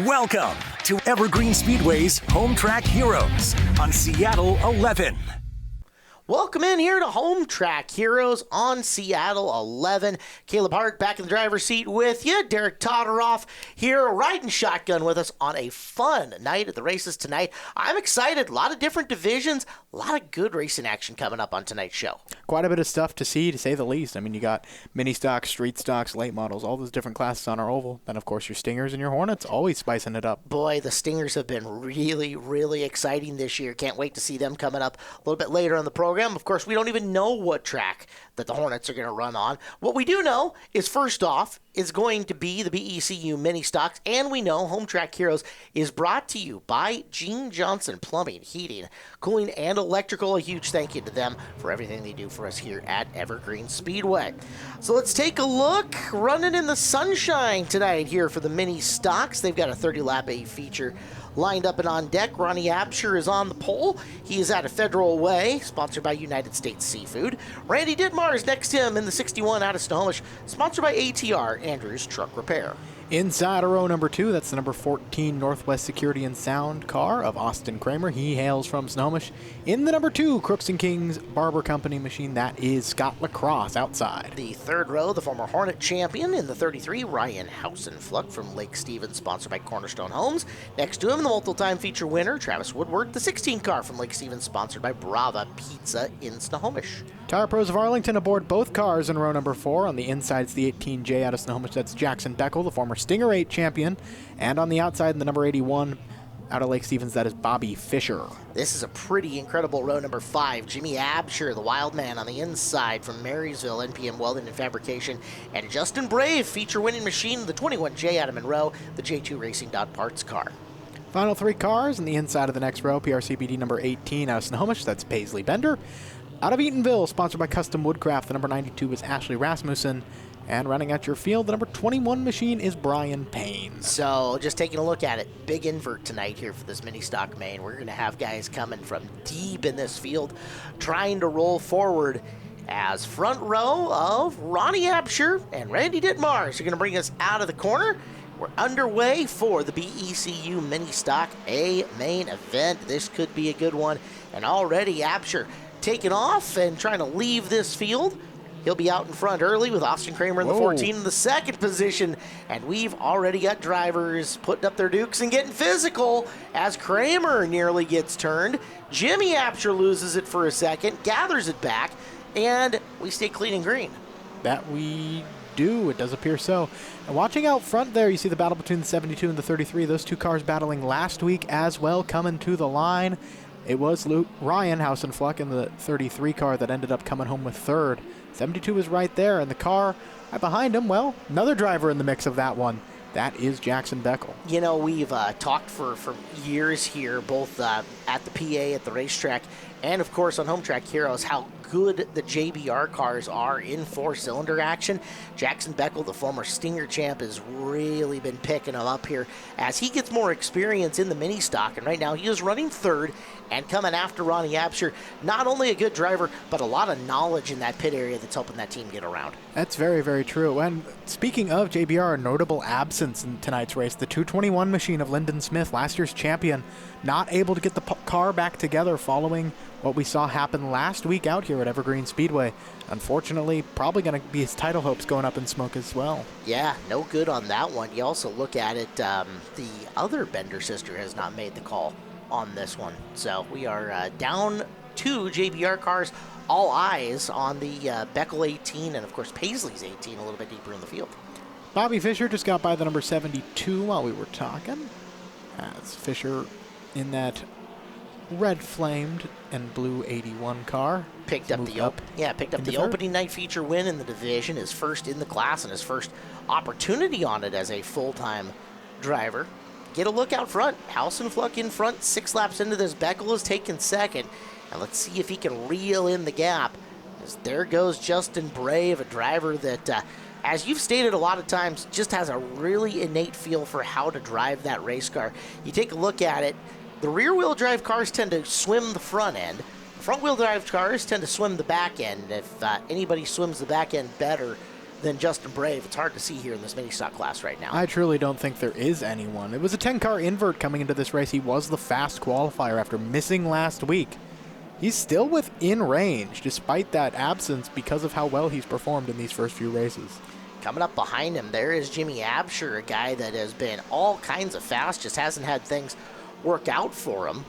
Welcome to Evergreen Speedway's Home Track Heroes on Seattle 11. Welcome in here to Home Track Heroes on Seattle 11. Caleb Hart back in the driver's seat with you. Derek Todoroff here riding shotgun with us on a fun night at the races tonight. I'm excited. A lot of different divisions. A lot of good racing action coming up on tonight's show. Quite a bit of stuff to see, to say the least. I mean, you got mini stocks, street stocks, late models, all those different classes on our oval. Then, of course, your Stingers and your Hornets, always spicing it up. Boy, the Stingers have been really, really exciting this year. Can't wait to see them coming up a little bit later on the program. Of course, we don't even know what track that the Hornets are going to run on. What we do know is, first off, is going to be the BECU Mini Stocks, and we know Home Track Heroes is brought to you by Gene Johnson Plumbing, Heating, Cooling, and Electrical. A huge thank you to them for everything they do for us here at Evergreen Speedway. So let's take a look. Running in the sunshine tonight here for the Mini Stocks. They've got a 30-lap A feature lined up and on deck. Ronnie Absher is on the pole. He is at a Federal Way, sponsored by United States Seafood. Randy Dittmar is next to him in the 61 out of Snohomish, sponsored by ATR, Andrews Truck Repair. Inside row number 2, that's the number 14 Northwest Security and Sound car of Austin Kramer. He hails from Snohomish. In the number 2 Crooks and Kings Barber Company machine, that is Scott Lacrosse outside. The third row, the former Hornet champion in the 33, Ryan Hausenfluck from Lake Stevens, sponsored by Cornerstone Homes. Next to him, the multiple-time feature winner, Travis Woodward, the 16 car from Lake Stevens, sponsored by Brava Pizza in Snohomish. Tire Pros of Arlington aboard both cars in row number 4. On the inside, it's the 18J out of Snohomish. That's Jackson Beckel, the former Stinger 8 champion. And on the outside, in the number 81 out of Lake Stevens, that is Bobby Fisher. This is a pretty incredible row number 5. Jimmy Absher, the wild man on the inside from Marysville, NPM Welding and Fabrication. And Justin Brave, feature-winning machine, the 21J out of Monroe, the J2 Racing Parts car. Final 3 cars in the inside of the next row, PRCBD number 18 out of Snohomish, that's Paisley Bender. Out of Eatonville, sponsored by Custom Woodcraft, the number 92 is Ashley Rasmussen. And running at your field, the number 21 machine is Brian Payne. So just taking a look at it, big invert tonight here for this mini stock main. We're going to have guys coming from deep in this field trying to roll forward as front row of Ronnie Absher and Randy Dittmar are going to bring us out of the corner. We're underway for the BECU Mini Stock A main event. This could be a good one. And already Absher taking off and trying to leave this field. He'll be out in front early with Austin Kramer in the 14 in the second position. And we've already got drivers putting up their dukes and getting physical as Kramer nearly gets turned. Jimmy Absher loses it for a second, gathers it back, and we stay clean and green. That we do. It does appear so. And watching out front there, you see the battle between the 72 and the 33. Those two cars battling last week as well, coming to the line. It was Ryan Hausenfluck in the 33 car that ended up coming home with third. 72 is right there, and the car right behind him, well, another driver in the mix of that one. That is Jackson Beckel. You know, we've talked for years here, both at the PA, at the racetrack, and of course on Home Track Heroes, how good the JBR cars are in four-cylinder action. Jackson Beckel, the former Stinger champ, has really been picking him up here as he gets more experience in the mini stock. And right now he is running third and coming after Ronnie Absher. Not only a good driver, but a lot of knowledge in that pit area that's helping that team get around. That's very, very true. And speaking of JBR, a notable absence in tonight's race, the 221 machine of Lyndon Smith, last year's champion, not able to get the car back together following what we saw happen last week out here at Evergreen Speedway. Unfortunately, probably going to be his title hopes going up in smoke as well. Yeah, no good on that one. You also look at it, the other Bender sister has not made the call on this one. So we are down 2 JBR cars, all eyes on the Beckel 18 and, of course, Paisley's 18 a little bit deeper in the field. Bobby Fisher just got by the number 72 while we were talking. As Fisher in that red-flamed and blue 81 car. Picked up the opening night feature win in the division, his first in the class and his first opportunity on it as a full-time driver. Get a look out front. Hausenfluck in front, 6 laps into this. Beckel is taking second. And let's see if he can reel in the gap. As there goes Justin Brave, a driver that, as you've stated a lot of times, just has a really innate feel for how to drive that race car. You take a look at it, the rear-wheel drive cars tend to swim the front end. The front-wheel drive cars tend to swim the back end. If anybody swims the back end better than Justin Brave. It's hard to see here in this mini stock class right now. I truly don't think there is anyone. It was a 10-car invert coming into this race. He was the fast qualifier after missing last week. He's still within range despite that absence because of how well he's performed in these first few races. Coming up behind him, there is Jimmy Absher, a guy that has been all kinds of fast, just hasn't had things work out for him.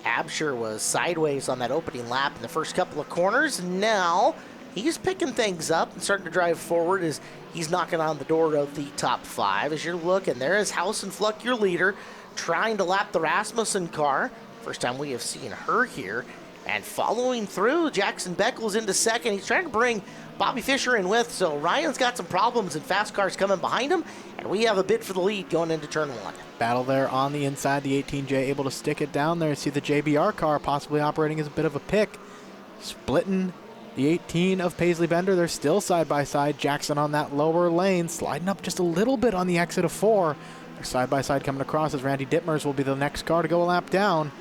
Absher was sideways on that opening lap in the first couple of corners. Now he's picking things up and starting to drive forward as he's knocking on the door of the top 5. As you're looking, there is House and Fluck, your leader, trying to lap the Rasmussen car. First time we have seen her here. And following through, Jackson Beckles into second. He's trying to bring Bobby Fischer in with, so Ryan's got some problems and fast cars coming behind him, and we have a bid for the lead going into turn 1. Battle there on the inside. The 18J able to stick it down there. See the JBR car possibly operating as a bit of a pick. Splitting the 18 of Paisley Bender. They're still side by side. Jackson on that lower lane, sliding up just a little bit on the exit of 4. They're side by side coming across as Randy Dittmers will be the next car to go a lap down.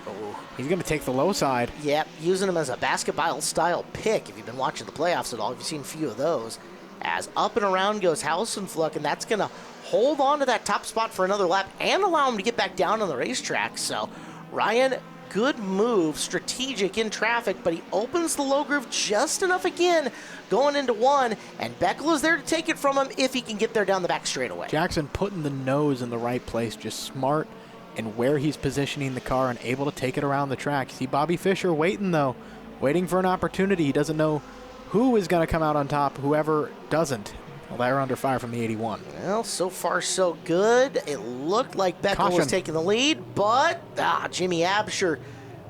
He's going to take the low side. Yep, using him as a basketball-style pick. If you've been watching the playoffs at all, you've seen a few of those. As up and around goes House and Fluck, and that's going to hold on to that top spot for another lap and allow him to get back down on the racetrack. So, Ryan, good move, strategic in traffic, but he opens the low groove just enough again going into 1, and Beckel is there to take it from him if he can get there down the back straightaway. Jackson putting the nose in the right place, just smart and where he's positioning the car and able to take it around the track. You see Bobby Fischer waiting, though, waiting for an opportunity. He doesn't know who is going to come out on top, whoever doesn't. Well, they're under fire from the 81. Well, so far so good. It looked like Beckel was taking the lead, but Jimmy Absher,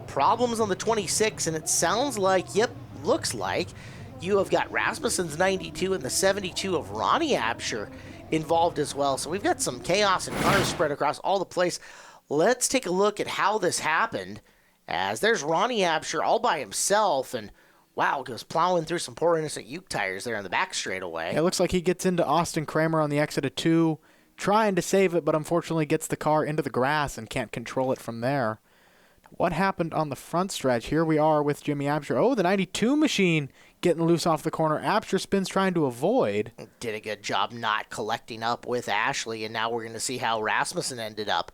problems on the 26, and it sounds like, looks like you have got Rasmussen's 92 and the 72 of Ronnie Absher involved as well. So we've got some chaos and cars spread across all the place. Let's take a look at how this happened, as there's Ronnie Absher all by himself, and wow, goes plowing through some poor innocent Uke tires there in the back straightaway. It looks like he gets into Austin Kramer on the exit of 2, trying to save it, but unfortunately gets the car into the grass and can't control it from there. What happened on the front stretch? Here we are with Jimmy Absher. Oh, the 92 machine getting loose off the corner. Absher spins trying to avoid. Did a good job not collecting up with Ashley, and now we're going to see how Rasmussen ended up.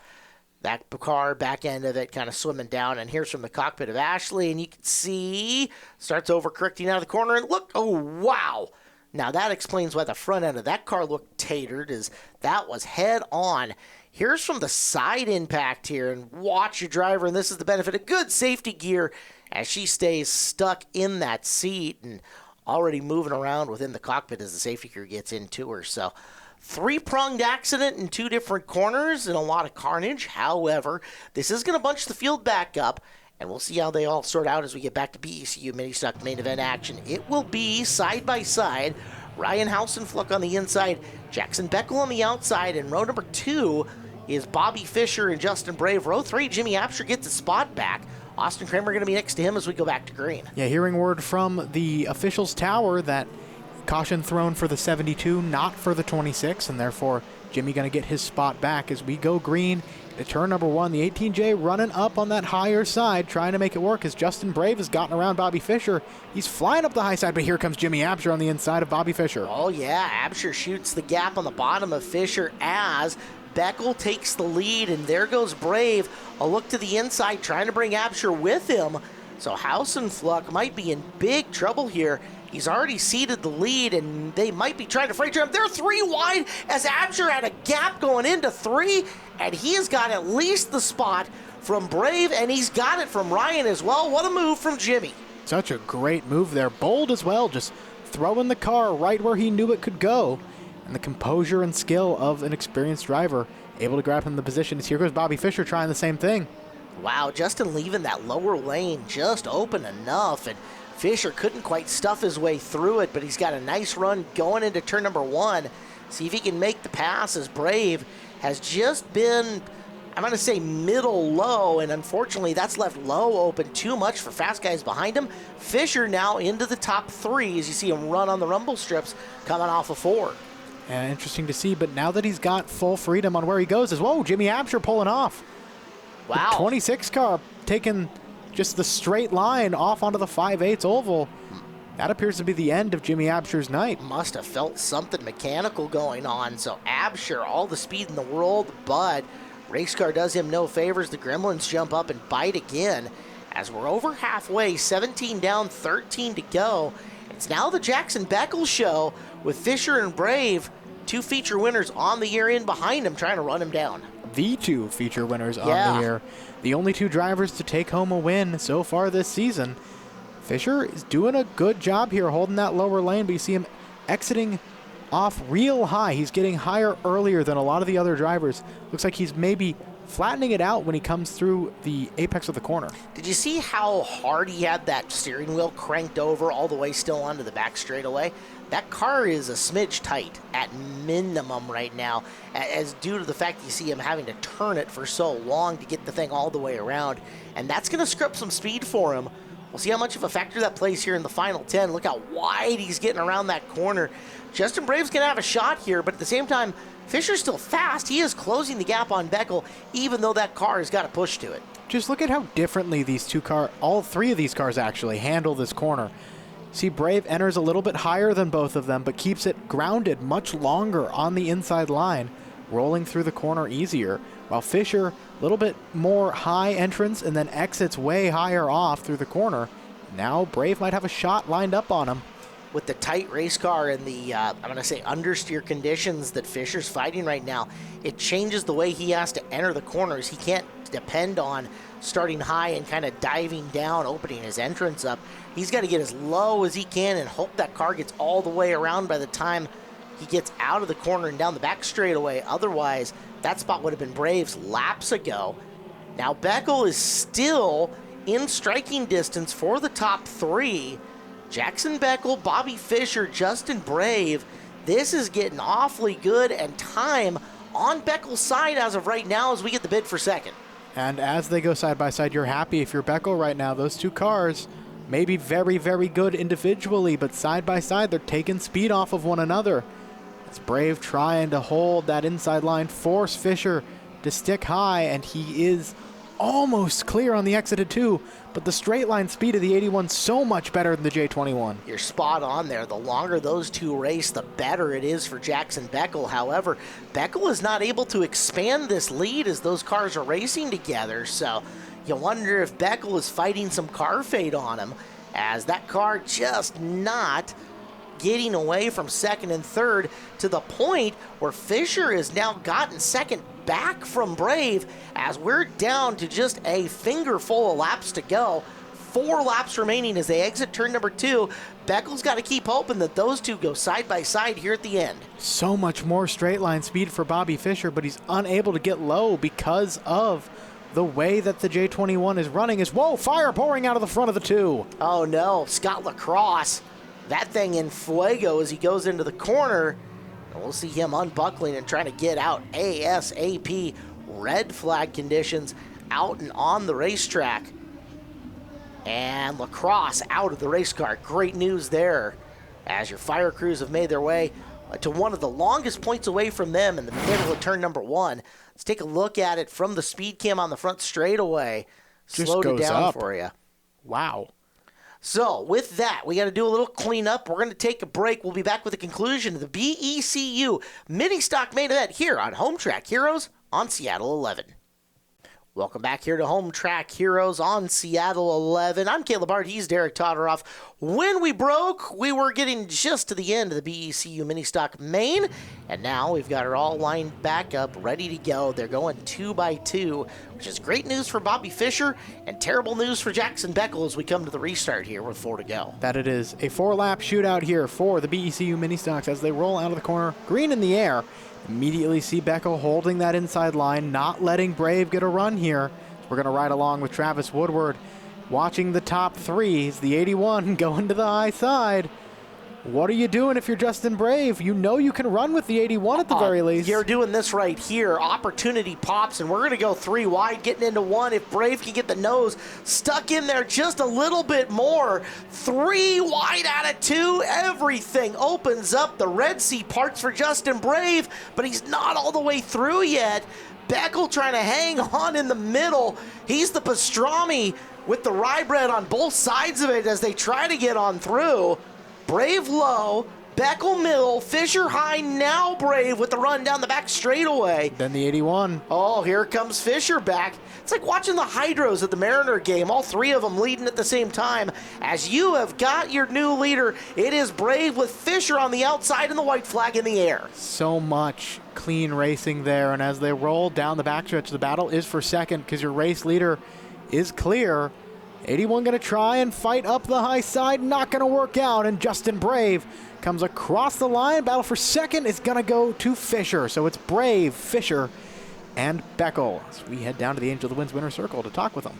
That car, back end of it, kind of swimming down, and here's from the cockpit of Ashley, and you can see, starts over-correcting out of the corner, and look, oh, wow. Now that explains why the front end of that car looked tatered, as that was head-on. Here's from the side impact here, and watch your driver, and this is the benefit of good safety gear as she stays stuck in that seat and already moving around within the cockpit as the safety gear gets into her. So, 3-pronged accident in 2 different corners and a lot of carnage. However, this is going to bunch the field back up, and we'll see how they all sort out as we get back to BECU Mini Stock main event action. It will be side by side. Ryan House and Fluck on the inside, Jackson Beckel on the outside, and row number 2 is Bobby Fischer and Justin Brave. Row 3, Jimmy Absher gets his spot back. Austin Kramer going to be next to him as we go back to green. Yeah, hearing word from the officials' tower that caution thrown for the 72, not for the 26, and therefore Jimmy going to get his spot back as we go green to turn number 1. The 18J running up on that higher side, trying to make it work as Justin Brave has gotten around Bobby Fischer. He's flying up the high side, but here comes Jimmy Absher on the inside of Bobby Fischer. Oh yeah, Absher shoots the gap on the bottom of Fischer as Beckel takes the lead, and there goes Brave. A look to the inside, trying to bring Absher with him. So House and Fluck might be in big trouble here. He's already ceded the lead, and they might be trying to freight him. They're 3 wide as Absher had a gap going into 3, and he has got at least the spot from Brave, and he's got it from Ryan as well. What a move from Jimmy. Such a great move there. Bold as well, just throwing the car right where he knew it could go. And the composure and skill of an experienced driver able to grab him the position. As here goes Bobby Fischer trying the same thing. Wow, Justin leaving that lower lane just open enough, and Fischer couldn't quite stuff his way through it, but he's got a nice run going into turn number 1. See if he can make the pass, as Brave has just been, I'm going to say middle low, and unfortunately that's left low open too much for fast guys behind him. Fischer now into the top 3 as you see him run on the rumble strips coming off of 4. And interesting to see, but now that he's got full freedom on where he goes, is whoa, Jimmy Absher pulling off. Wow. The 26 car taking just the straight line off onto the 5/8 oval. that appears to be the end of Jimmy Absher's night. Must have felt something mechanical going on. So Absher, all the speed in the world, but race car does him no favors. The Gremlins jump up and bite again as we're over halfway, 17 down, 13 to go. It's now the Jackson Beckel show with Fisher and Brave, two feature winners on the year in behind him, trying to run him down. The two feature winners on the year. The only two drivers to take home a win so far this season. Fisher is doing a good job here holding that lower lane, but you see him exiting off real high. He's getting higher earlier than a lot of the other drivers. Looks like he's maybe flattening it out when he comes through the apex of the corner. Did you see how hard he had that steering wheel cranked over all the way still onto the back straightaway? That car is a smidge tight at minimum right now, as due to the fact you see him having to turn it for so long to get the thing all the way around, and that's going to scrub some speed for him. We'll see how much of a factor that plays here in the final 10. Look how wide he's getting around that corner. Justin Brave's going to have a shot here, but at the same time, Fisher's still fast. He is closing the gap on Beckel, even though that car has got a push to it. Just look at how differently these two cars, all three of these cars actually, handle this corner. See, Brave enters a little bit higher than both of them, but keeps it grounded much longer on the inside line, rolling through the corner easier, while Fisher, a little bit more high entrance and then exits way higher off through the corner. Now Brave might have a shot lined up on him. With the tight race car and the, I'm going to say, understeer conditions that Fisher's fighting right now, it changes the way he has to enter the corners. He can't depend on starting high and kind of diving down, opening his entrance up. He's got to get as low as he can and hope that car gets all the way around by the time he gets out of the corner and down the back straightaway. Otherwise, that spot would have been Brave's laps ago. Now Beckel is still in striking distance for the top three. Jackson Beckel, Bobby Fisher, Justin Brave. This is getting awfully good, and time on Beckel's side as of right now as we get the bid for second. And as they go side by side, you're happy if you're Beckel right now. Those two cars may be very, very good individually, but side by side, they're taking speed off of one another. It's Brave trying to hold that inside line, force Fisher to stick high, and he is almost clear on the exit of 2, but the straight line speed of the 81 so much better than the J21. You're spot on there. The longer those two race, the better it is for Jackson Beckel. However, Beckel is not able to expand this lead as those cars are racing together, so you wonder if Beckel is fighting some car fate on him, as that car just not getting away from second and third to the point where Fisher has now gotten second back from Brave as we're down to just a fingerful of laps to go. 4 laps remaining as they exit turn number 2. Beckel's got to keep hoping that those two go side by side here at the end. So much more straight line speed for Bobby Fischer, but he's unable to get low because of the way that the J21 is running. Whoa, fire pouring out of the front of the 2. Oh no, Scott Lacrosse. That thing in fuego as he goes into the corner. And we'll see him unbuckling and trying to get out ASAP. Red flag conditions out and on the racetrack. And Lacrosse out of the race car. Great news there as your fire crews have made their way to one of the longest points away from them in the middle of turn number 1. Let's take a look at it from the speed cam on the front straightaway. Slowed it down up for you. Wow. So, with that, we got to do a little cleanup. We're going to take a break. We'll be back with the conclusion of the BECU Mini Stock Main Event here on Home Track Heroes on Seattle 11. Welcome back here to Home Track Heroes on Seattle 11. I'm Caleb Hart. He's Derek Todoroff. When we broke, we were getting just to the end of the BECU Mini Stock Main, and now we've got it all lined back up, ready to go. They're going 2 by 2, which is great news for Bobby Fischer and terrible news for Jackson Beckel as we come to the restart here with 4 to go. That it is a 4-lap shootout here for the BECU Mini Stocks as they roll out of the corner, green in the air. Immediately see Beckel holding that inside line, not letting Brave get a run here. We're going to ride along with Travis Woodward, watching the top 3. The 81 going to the high side. What are you doing if you're Justin Brave? You know you can run with the 81 at the very least. You're doing this right here. Opportunity pops, and we're going to go 3 wide, getting into 1. If Brave can get the nose stuck in there just a little bit more. 3 wide out of 2. Everything opens up. The Red Sea parts for Justin Brave, but he's not all the way through yet. Beckel trying to hang on in the middle. He's the pastrami with the rye bread on both sides of it as they try to get on through. Brave low, Beckel middle, Fisher high, now Brave with the run down the back straightaway. Then the 81. Oh, here comes Fisher back. It's like watching the Hydros at the Mariner game, all three of them leading at the same time. As you have got your new leader, it is Brave with Fisher on the outside and the white flag in the air. So much clean racing there, and as they roll down the backstretch, the battle is for second because your race leader is clear. 81 going to try and fight up the high side, not going to work out, and Justin Brave comes across the line. Battle for second is going to go to Fisher. So it's Brave, Fisher, and Beckel as we head down to the Angel of the Winds winner circle to talk with them.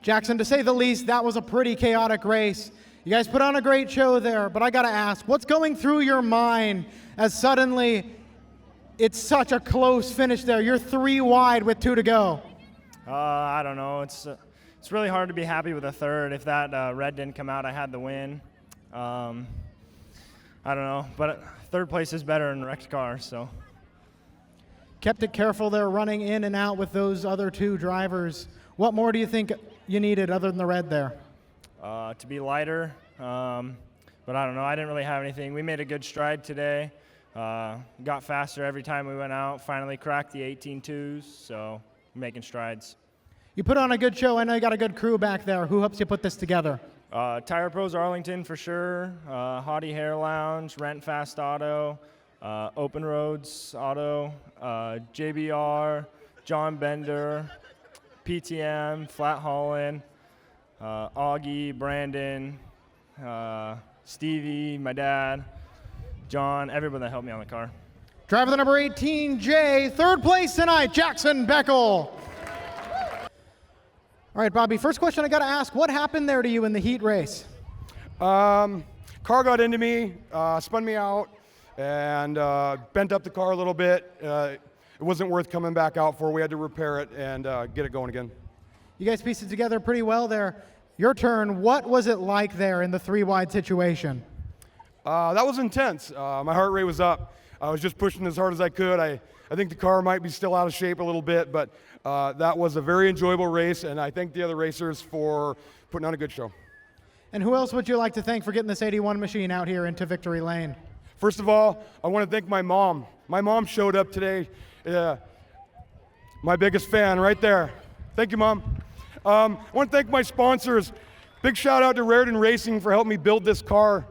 Jackson, to say the least, that was a pretty chaotic race. You guys put on a great show there, but I got to ask, what's going through your mind as suddenly it's such a close finish there? You're 3 wide with 2 to go. I don't know. It's really hard to be happy with a third. If that red didn't come out, I had the win. I don't know, but third place is better in a wrecked car, so. Kept it careful there, running in and out with those other 2 drivers. What more do you think you needed other than the red there? To be lighter, but I don't know. I didn't really have anything. We made a good stride today. Got faster every time we went out. Finally cracked the 18.2s, so we're making strides. You put on a good show. I know you got a good crew back there. Who helps you put this together? Tire Pros Arlington for sure. Hottie Hair Lounge, Rent Fast Auto, Open Roads Auto, JBR, John Bender, PTM, Flat Holland, Augie, Brandon, Stevie, my dad, John, everybody that helped me on the car. Driver the number 18, Jay, 3rd place tonight, Jackson Beckel. All right, Bobby, first question I got to ask, what happened there to you in the heat race? Car got into me, spun me out, and bent up the car a little bit. It wasn't worth coming back out for. We had to repair it and get it going again. You guys pieced it together pretty well there. Your turn, what was it like there in the 3 wide situation? That was intense. My heart rate was up. I was just pushing as hard as I could. I think the car might be still out of shape a little bit, but that was a very enjoyable race, and I thank the other racers for putting on a good show. And who else would you like to thank for getting this 81 machine out here into Victory Lane? First of all, I want to thank my mom. My mom showed up today. My biggest fan right there. Thank you, Mom. I want to thank my sponsors. Big shout out to Raritan Racing for helping me build this car.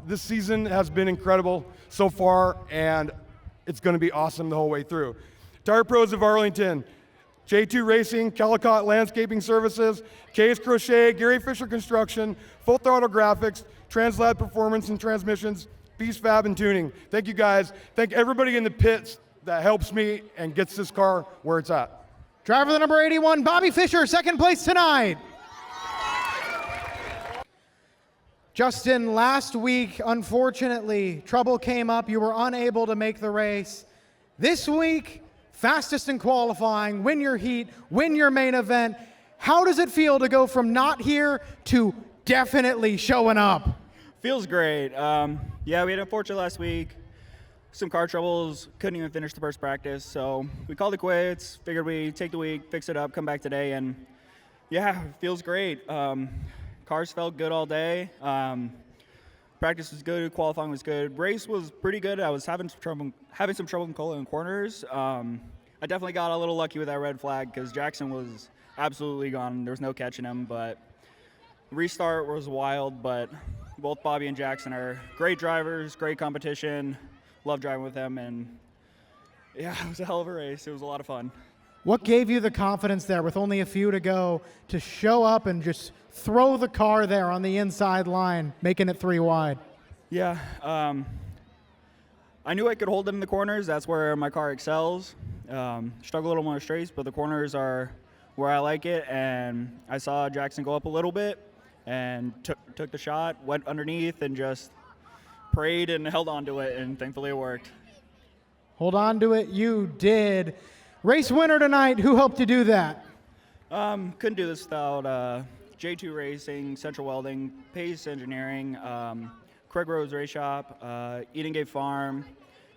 This season has been incredible so far, and it's going to be awesome the whole way through. Tire Pros of Arlington, J2 Racing, Calicott Landscaping Services, K's Crochet, Gary Fisher Construction, Full Throttle Graphics, Translab Performance and Transmissions, Beast Fab and Tuning. Thank you guys. Thank everybody in the pits that helps me and gets this car where it's at. Driver the number 81, Bobby Fisher, 2nd place tonight. Justin, last week, unfortunately, trouble came up. You were unable to make the race. This week, fastest in qualifying, win your heat, win your main event. How does it feel to go from not here to definitely showing up? Feels great. Yeah, we had unfortunate last week. Some car troubles, couldn't even finish the first practice, so we called it quits, figured we'd take the week, fix it up, come back today, and yeah, it feels great. Cars felt good all day. Practice was good, qualifying was good. Race was pretty good. I was having some trouble in Cola in corners. I definitely got a little lucky with that red flag because Jackson was absolutely gone. There was no catching him, but restart was wild, but both Bobby and Jackson are great drivers, great competition. Love driving with them, and yeah, it was a hell of a race. It was a lot of fun. What gave you the confidence there with only a few to go to show up and just throw the car there on the inside line, making it 3 wide? Yeah, I knew I could hold them in the corners. That's where my car excels. Struggle a little more straights, but the corners are where I like it, and I saw Jackson go up a little bit and took the shot, went underneath, and just prayed and held on to it, and thankfully it worked. Hold on to it, you did. Race winner tonight, who helped you do that? Couldn't do this without J2 Racing, Central Welding, Pace Engineering, Craig Rose Race Shop, Eden Gate Farm,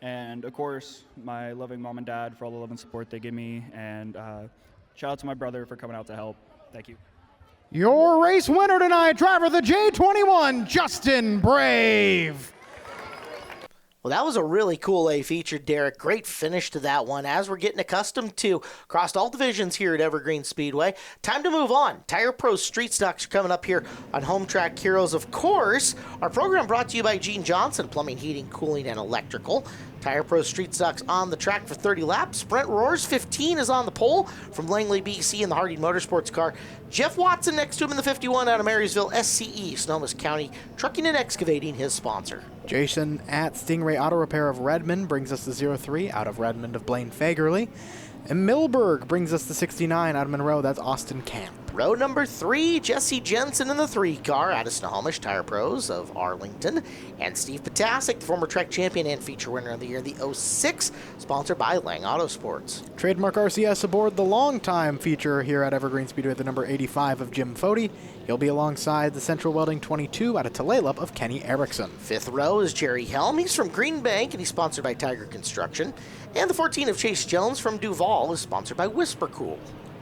And, of course, my loving mom and dad for all the love and support they give me. And shout out to my brother for coming out to help. Thank you. Your race winner tonight, driver of the J21, Justin Brave. Well, that was a really cool A feature, Derek. Great finish to that one, as we're getting accustomed to across all divisions here at Evergreen Speedway. Time to move on. Tire Pro Street Stocks are coming up here on Home Track Heroes. Of course, our program brought to you by Gene Johnson, Plumbing, Heating, Cooling, and Electrical. Tire Pro Street Stocks on the track for 30 laps. Brent Roars, 15, is on the pole from Langley, BC in the Harding Motorsports car. Jeff Watson next to him in the 51 out of Marysville. SCE, Snohomish County Trucking and Excavating, his sponsor. Jason at Stingray Auto Repair of Redmond brings us the 03 out of Redmond of Blaine Fagerly. And Millburg brings us the 69 out of Monroe. That's Austin Camp. Row number 3, Jesse Jensen in the 3 car out of Snohomish Tire Pros of Arlington. And Steve Potasic, the former Trek champion and feature winner of the year, the 06, sponsored by Lang Auto Sports. Trademark RCS aboard the longtime feature here at Evergreen Speedway, the number 85 of Jim Fody. He'll be alongside the Central Welding 22 out of Tulalip of Kenny Erickson. 5th row is Jerry Helm. He's from Green Bank and he's sponsored by Tiger Construction. And the 14 of Chase Jones from Duval is sponsored by Whisper Cool.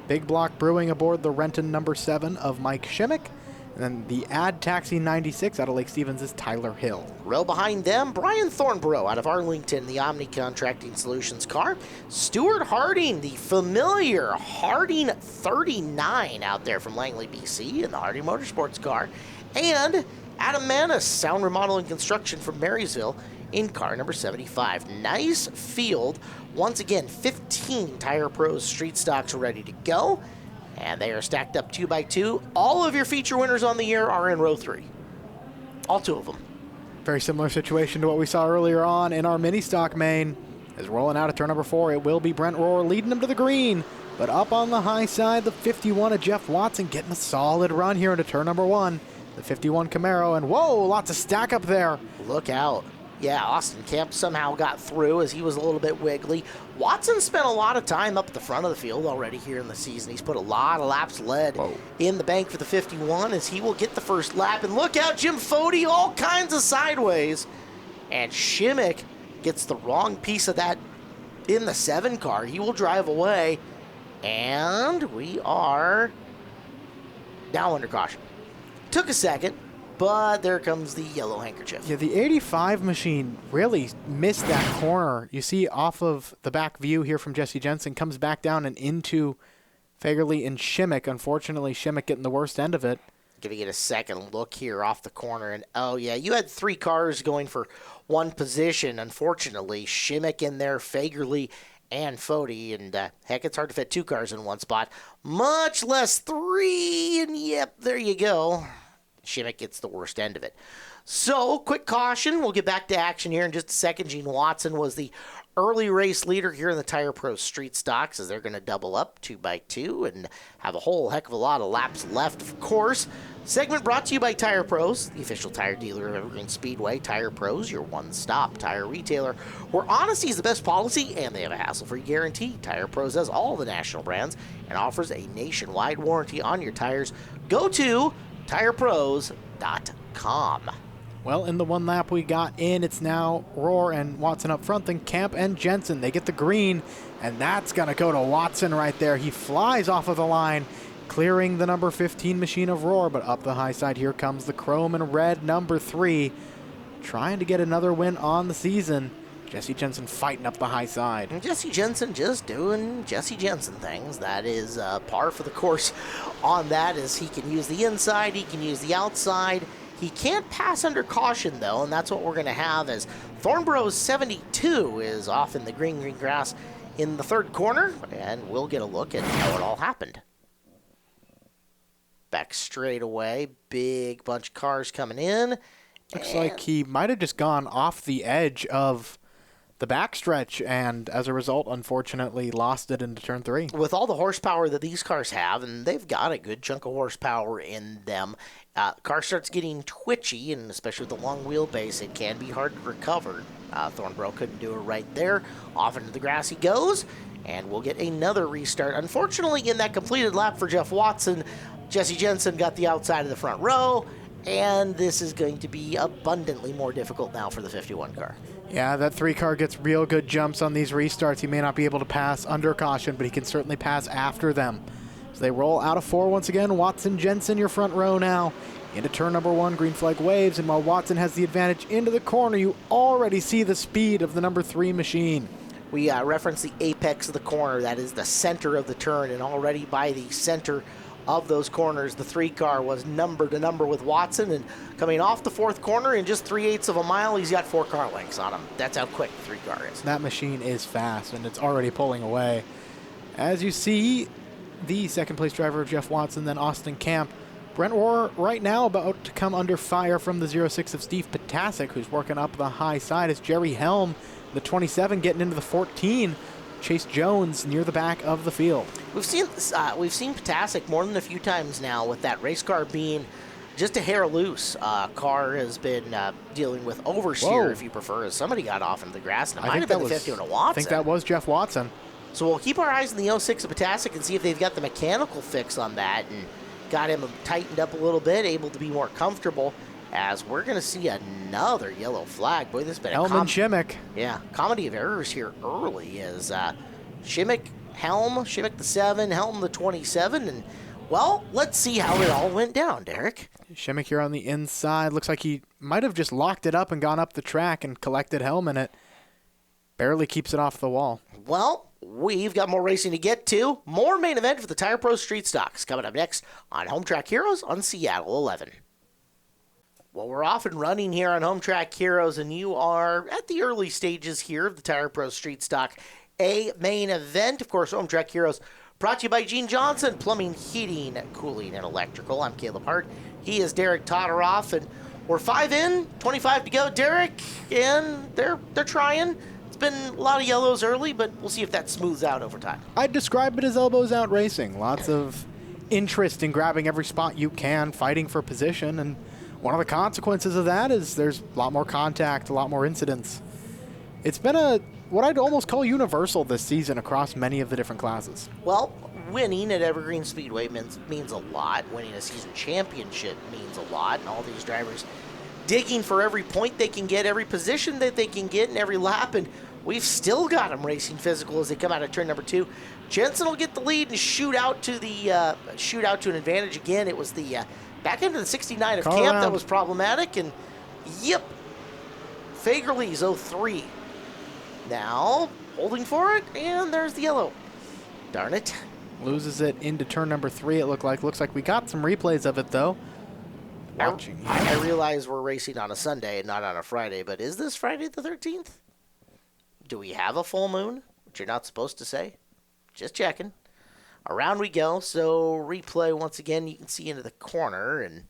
Big Block Brewing aboard the Renton number 7 of Mike Shimmick. And then the Ad Taxi 96 out of Lake Stevens is Tyler Hill. Row behind them, Brian Thornborough out of Arlington, the Omni Contracting Solutions car. Stuart Harding, the familiar Harding 39 out there from Langley, BC in the Harding Motorsports car. And Adam Manis, Sound Remodel and Construction from Marysville in car number 75. Nice field. Once again, 15 Tire Pros Street Stocks ready to go. And they are stacked up 2 by 2. All of your feature winners on the year are in row 3. All 2 of them. Very similar situation to what we saw earlier on in our mini stock main. Is rolling out at turn number 4. It will be Brent Rohr leading him to the green. But up on the high side, the 51 of Jeff Watson getting a solid run here into turn number 1. The 51 Camaro, and whoa, lots of stack up there. Look out. Yeah, Austin Kemp somehow got through as he was a little bit wiggly. Watson spent a lot of time up at the front of the field already here in the season. He's put a lot of laps led in the bank for the 51 as he will get the first lap. And look out, Jim Fody, all kinds of sideways. And Shimmick gets the wrong piece of that in the 7 car. He will drive away. And we are now under caution. Took a second. But there comes the yellow handkerchief. Yeah, the 85 machine really missed that corner. You see off of the back view here from Jesse Jensen, comes back down and into Fagerly and Shimmick. Unfortunately, Shimmick getting the worst end of it. Giving it a second look here off the corner. And, oh, yeah, you had 3 cars going for 1 position. Unfortunately, Shimmick in there, Fagerly, and Fody. And, heck, it's hard to fit 2 cars in 1 spot. Much less 3. And, yep, there you go. Shimmick gets the worst end of it. So, quick caution. We'll get back to action here in just a second. Gene Watson was the early race leader here in the Tire Pro Street Stocks as they're going to double up 2 by 2 and have a whole heck of a lot of laps left, of course. Segment brought to you by Tire Pros, the official tire dealer of Evergreen Speedway. Tire Pros, your one-stop tire retailer, where honesty is the best policy and they have a hassle-free guarantee. Tire Pros has all the national brands and offers a nationwide warranty on your tires. Go to TirePros.com. Well, in the 1 lap we got in, it's now Rohr and Watson up front, then Camp and Jensen. They get the green, and that's going to go to Watson right there. He flies off of the line, clearing the number 15 machine of Rohr, but up the high side, here comes the chrome and red number 3, trying to get another win on the season. Jesse Jensen fighting up the high side. And Jesse Jensen just doing Jesse Jensen things. That is par for the course on that, as he can use the inside, he can use the outside. He can't pass under caution, though, and that's what we're going to have as Thornborough's 72 is off in the green grass in the 3rd corner, and we'll get a look at how it all happened. Back straight away, big bunch of cars coming in. Looks like he might have just gone off the edge of the backstretch, and as a result, unfortunately, lost it into turn 3. With all the horsepower that these cars have, and they've got a good chunk of horsepower in them, car starts getting twitchy, and especially with the long wheelbase, it can be hard to recover. Thornborough couldn't do it right there. Off into the grass he goes, and we'll get another restart. Unfortunately, in that completed lap for Jeff Watson, Jesse Jensen got the outside of the front row, and this is going to be abundantly more difficult now for the 51 car. Yeah, that 3-car gets real good jumps on these restarts. He may not be able to pass under caution, but he can certainly pass after them. So they roll out of 4 once again. Watson, Jensen, your front row now. Into turn number 1, green flag waves, and while Watson has the advantage into the corner, you already see the speed of the number 3 machine. We reference the apex of the corner. That is the center of the turn, and already by the center of those corners, the 3-car was number to number with Watson, and coming off the 4th corner in just 3/8 of a mile, he's got 4 car lengths on him. That's how quick the 3-car is. That machine is fast, and it's already pulling away. As you see, the second-place driver, Jeff Watson, then Austin Camp. Brent Rohr right now about to come under fire from the 06 of Steve Potasic, who's working up the high side, as Jerry Helm, the 27, getting into the 14. Chase Jones near the back of the field. We've seen Potasic more than a few times now with that race car being just a hair loose. Car has been dealing with oversteer, Whoa. if you prefer, as somebody got off into the grass, and it I might think have been that the was 50 of Watson. I think that was Jeff Watson. So we'll keep our eyes on the 06 of Potasic and see if they've got the mechanical fix on that and got him tightened up a little bit, able to be more comfortable, as we're going to see another yellow flag. Boy, this has been Helm and Shimmick. Yeah, comedy of errors here early is Shimmick the 7, Helm the 27, and, well, let's see how it all went down, Derek. Shimmick here on the inside. Looks like he might have just locked it up and gone up the track and collected Helm in it. Barely keeps it off the wall. Well, we've got more racing to get to. More main event for the Tire Pro Street Stocks coming up next on Home Track Heroes on Seattle 11. Well, we're off and running here on Home Track Heroes, and you are at the early stages here of the Tire Pro Street Stock A main event. Of course, Home Track Heroes brought to you by Gene Johnson, Plumbing, Heating, Cooling, and Electrical. I'm Caleb Hart. He is Derek Todoroff, and we're 5 in, 25 to go, Derek, and they're trying. It's been a lot of yellows early, but we'll see if that smooths out over time. I'd describe it as elbows out racing. Lots of interest in grabbing every spot you can, fighting for position, and one of the consequences of that is there's a lot more contact, a lot more incidents. It's been what I'd almost call universal this season across many of the different classes. Well, winning at Evergreen Speedway means a lot. Winning a season championship means a lot, and all these drivers digging for every point they can get, every position that they can get in every lap, and we've still got them racing physical as they come out of turn number 2. Jensen will get the lead and shoot out to an advantage again. It was the back into the 69 of Call Camp around. that was problematic, and yep, Fagerly's 03. Now holding for it, and there's the yellow. Darn it. Loses it into turn number 3, it looks like we got some replays of it, though. Watching. I realize we're racing on a Sunday and not on a Friday, but is this Friday the 13th? Do we have a full moon? Which you're not supposed to say. Just checking. Around we go, so replay once again. You can see into the corner and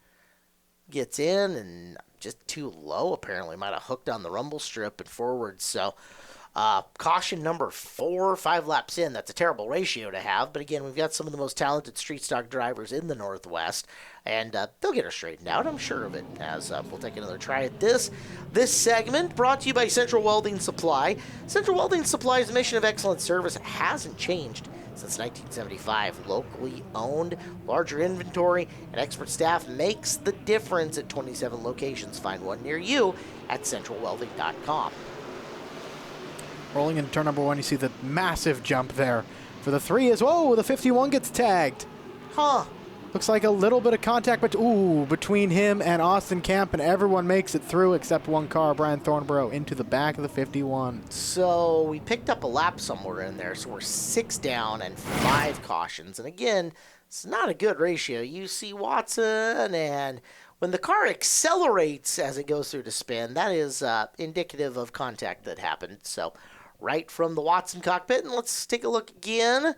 gets in and just too low apparently. Might have hooked on the rumble strip and forward, so caution number 4, 5 laps in. That's a terrible ratio to have, but again, we've got some of the most talented street stock drivers in the Northwest, and they'll get her straightened out, I'm sure of it, as we'll take another try at this. This segment brought to you by Central Welding Supply. Central Welding Supply's mission of excellent service hasn't changed since 1975. Locally owned, larger inventory, and expert staff makes the difference at 27 locations. Find one near you at centralwelding.com. Rolling into turn number 1, you see the massive jump there. For the 3 as well, the 51 gets tagged. Huh. Looks like a little bit of contact, but between him and Austin Camp, and everyone makes it through except one car, Brian Thornborough, into the back of the 51. So we picked up a lap somewhere in there, so we're 6 down and 5 cautions. And again, it's not a good ratio. You see Watson, and when the car accelerates as it goes through to spin, that is indicative of contact that happened. So right from the Watson cockpit, and let's take a look again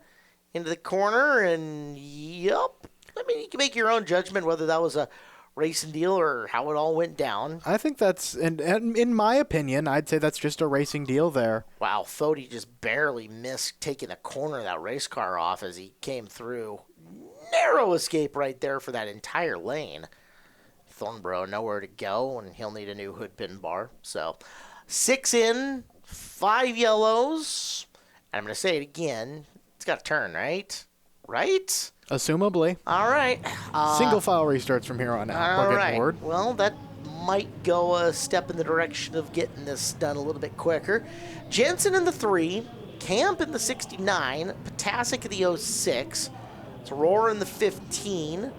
into the corner, and yep. I mean, you can make your own judgment whether that was a racing deal or how it all went down. I think that's, and in my opinion, I'd say that's just a racing deal there. Wow, Fody just barely missed taking a corner of that race car off as he came through. Narrow escape right there for that entire lane. Thornborough nowhere to go, and he'll need a new hood pin bar. So 6 in, 5 yellows. And I'm going to say it again. It's got to turn, right? Right? Assumably. All right. Single file restarts from here on out. All We're right. getting bored. Well, that might go a step in the direction of getting this done a little bit quicker. Jensen in the 3, Camp in the 69, Potasic in the 06, it's Roar in the 15,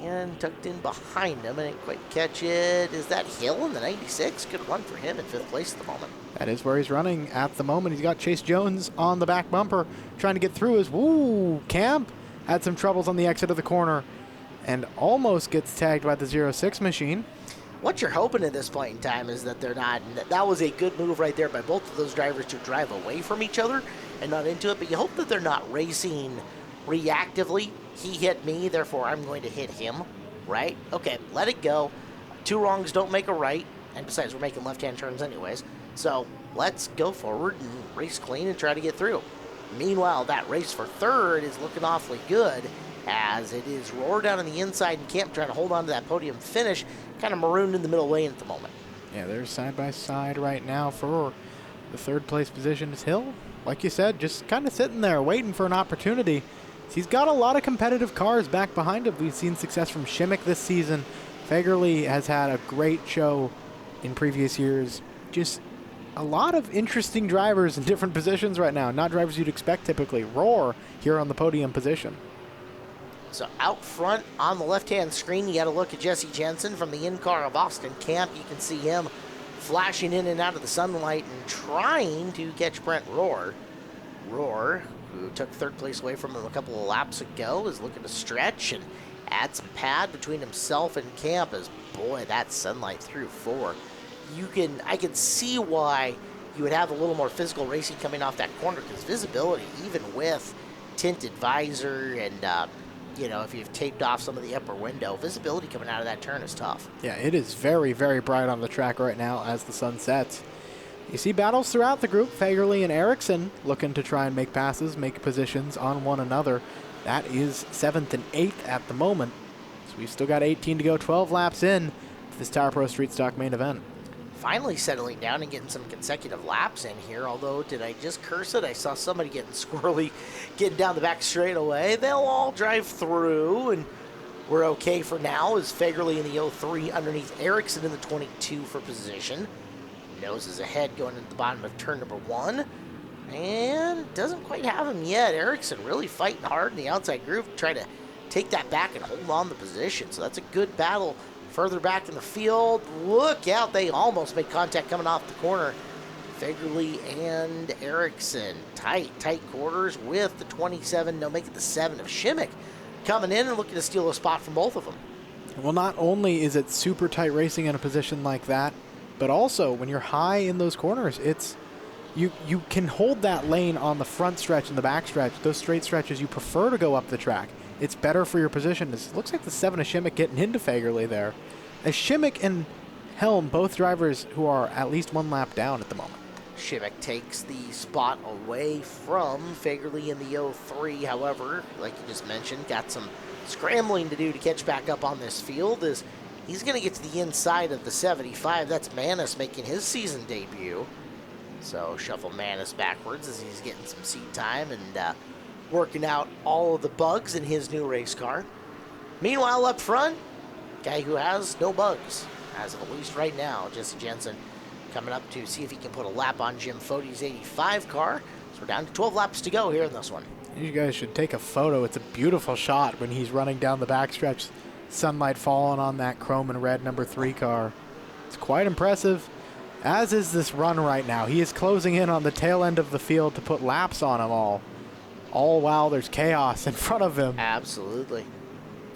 and tucked in behind him. I didn't quite catch it. Is that Hill in the 96? Good run for him in 5th place at the moment. That is where he's running at the moment. He's got Chase Jones on the back bumper trying to get through his Camp had some troubles on the exit of the corner and almost gets tagged by the 06 machine. What you're hoping at this point in time is that they're not, that was a good move right there by both of those drivers to drive away from each other and not into it, but you hope that they're not racing reactively. He hit me, therefore I'm going to hit him, right? Okay, let it go. 2 wrongs don't make a right, and besides, we're making left-hand turns anyways, so let's go forward and race clean and try to get through. Meanwhile, that race for 3rd is looking awfully good, as it is Roar down on the inside and Camp trying to hold on to that podium finish, kind of marooned in the middle lane at the moment. Yeah, they're side by side right now for the 3rd place position. Is Hill, like you said, just kind of sitting there waiting for an opportunity. He's got a lot of competitive cars back behind him. We've seen success from Shimmick this season. Fagerly has had a great show in previous years. Just a lot of interesting drivers in different positions right now. Not drivers you'd expect typically. Roar here on the podium position. So out front on the left-hand screen, you got to look at Jesse Jensen from the in-car of Austin Camp. You can see him flashing in and out of the sunlight and trying to catch Brent Roar. Roar, who took 3rd place away from him a couple of laps ago, is looking to stretch and add some pad between himself and Camp as, boy, that sunlight through 4. I can see why you would have a little more physical racing coming off that corner, because visibility, even with tinted visor and, if you've taped off some of the upper window, visibility coming out of that turn is tough. Yeah, it is very, very bright on the track right now as the sun sets. You see battles throughout the group. Fagerly and Erickson looking to try and make passes, make positions on one another. That is 7th and 8th at the moment. So we've still got 18 to go, 12 laps in to this Tower Pro Street Stock main event. Finally settling down and getting some consecutive laps in here, although did I just curse it? I saw somebody getting squirrely, getting down the back straightaway. They'll all drive through, and we're okay for now, as Fagerly in the 03 underneath Erickson in the 22 for position. Noses ahead going into the bottom of turn number 1, and doesn't quite have him yet. Erickson really fighting hard in the outside groove to try to take that back and hold on the position, so that's a good battle. Further back in the field, look out, they almost made contact coming off the corner. Fagerly and Erickson, tight quarters with the 27, no, make it the 7 of Shimmick, coming in and looking to steal a spot from both of them. Well, not only is it super tight racing in a position like that, but also when you're high in those corners, it's you can hold that lane on the front stretch and the back stretch. Those straight stretches, you prefer to go up the track. It's better for your position. It looks like the 7 of Shimmick getting into Fagerly there. As Shimmick and Helm, both drivers who are at least 1 lap down at the moment. Shimmick takes the spot away from Fagerly in the 03. However, like you just mentioned, got some scrambling to do to catch back up on this field, as he's going to get to the inside of the 75. That's Manis making his season debut. So shuffle Manis backwards as he's getting some seat time and working out all of the bugs in his new race car. Meanwhile, up front, guy who has no bugs, as of at least right now, Jesse Jensen, coming up to see if he can put a lap on Jim Fode's 85 car. So we're down to 12 laps to go here in this one. You guys should take a photo. It's a beautiful shot when he's running down the backstretch, sunlight falling on that chrome and red number 3 car. It's quite impressive, as is this run right now. He is closing in on the tail end of the field to put laps on them all while there's chaos in front of him. Absolutely.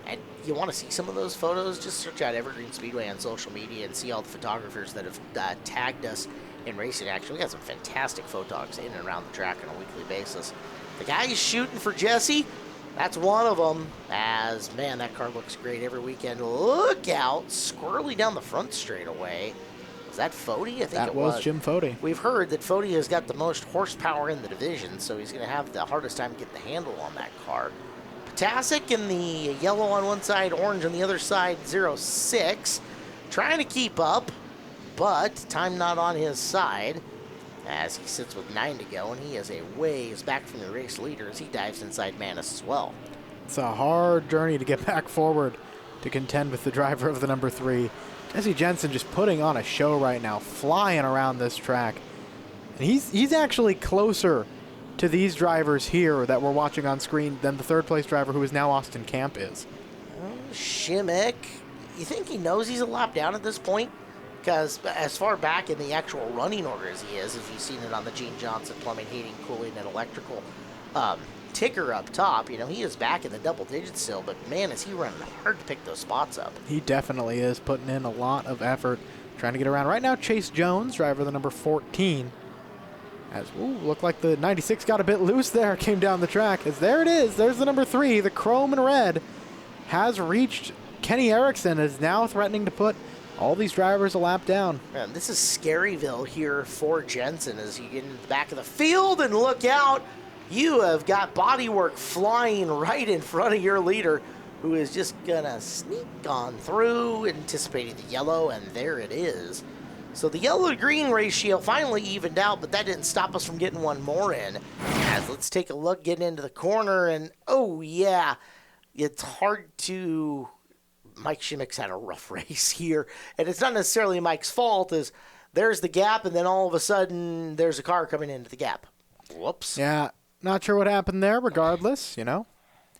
And you want to see some of those photos, just search out Evergreen Speedway on social media and see all the photographers that have tagged us in racing action. We got some fantastic photogs in and around the track on a weekly basis. The guy is shooting for Jesse, that's one of them, as, man, that car looks great every weekend. Look out, squirrely down the front straightaway. Was that Fode? I think that it was Jim Fode. We've heard that Fode has got the most horsepower in the division, so he's going to have the hardest time getting the handle on that car. Potasic in the yellow on one side, orange on the other side, 06. Trying to keep up, but time not on his side, as he sits with 9 to go, and he is a ways back from the race leader as he dives inside Manis as well. It's a hard journey to get back forward to contend with the driver of the number 3. Jesse Jensen just putting on a show right now, flying around this track. And he's actually closer to these drivers here that we're watching on screen than the third place driver, who is now Austin Camp, is. Shimmick, you think he knows he's a lap down at this point? Because as far back in the actual running order as he is, if you've seen it on the Gene Johnson plumbing, heating, cooling, and electrical ticker up top, he is back in the double digits still, but man, is he running hard to pick those spots up. He definitely is putting in a lot of effort trying to get around. Right now, Chase Jones, driver the number 14, looked like the 96 got a bit loose there, came down the track. There it is. There's the number 3, the chrome and red, has reached Kenny Erickson, is now threatening to put all these drivers a lap down. Man, this is Scaryville here for Jensen as you get into the back of the field, and look out. You have got bodywork flying right in front of your leader, who is just going to sneak on through, anticipating the yellow, and there it is. So the yellow to green ratio finally evened out, but that didn't stop us from getting one more in. As let's take a look, getting into the corner, and oh yeah, it's hard to... Mike Shimmick's had a rough race here, and it's not necessarily Mike's fault, as there's the gap, and then all of a sudden there's a car coming into the gap. Whoops. Yeah, not sure what happened there. Regardless,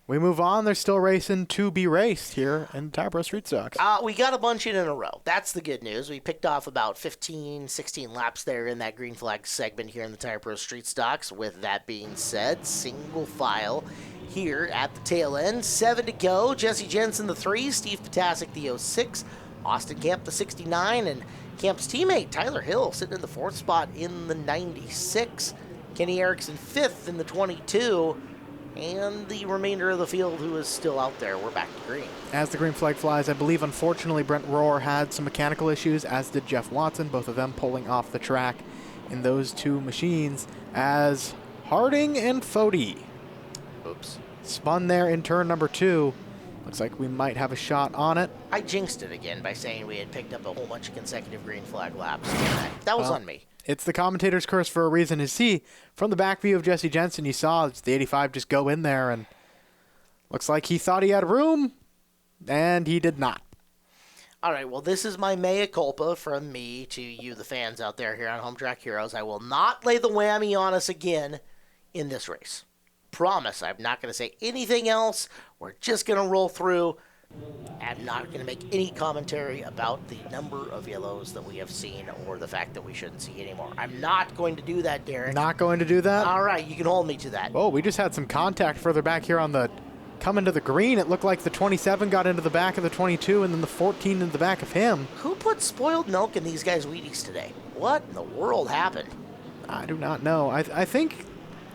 we move on. They're still racing to be raced here in Tire Pro Street Stocks. We got a bunch in a row. That's the good news. We picked off about 15, 16 laps there in that green flag segment here in the Tire Pro Street Stocks. With that being said, single file here at the tail end. 7 to go. Jesse Jensen, the 3. Steve Potasic, the 06. Austin Camp, the 69. And Camp's teammate, Tyler Hill, sitting in the 4th spot in the 96. Kenny Erickson, 5th in the 22. And the remainder of the field who is still out there. We're back to green. As the green flag flies, I believe, unfortunately, Brent Rohr had some mechanical issues, as did Jeff Watson, both of them pulling off the track in those two machines, as Harding and Fody spun there in turn number 2. Looks like we might have a shot on it. I jinxed it again by saying we had picked up a whole bunch of consecutive green flag laps. That was on me. It's the commentator's curse for a reason. From the back view of Jesse Jensen, you saw the 85 just go in there, and looks like he thought he had room, and he did not. All right, well, this is my mea culpa from me to you, the fans out there here on Home Track Heroes. I will not lay the whammy on us again in this race. Promise, I'm not going to say anything else. We're just going to roll through. I'm not going to make any commentary about the number of yellows that we have seen or the fact that we shouldn't see anymore. I'm not going to do that, Derek. Not going to do that? All right, you can hold me to that. Oh, we just had some contact further back here on the coming to the green. It looked like the 27 got into the back of the 22 and then the 14 in the back of him. Who put spoiled milk in these guys' Wheaties today? What in the world happened? I do not know. I think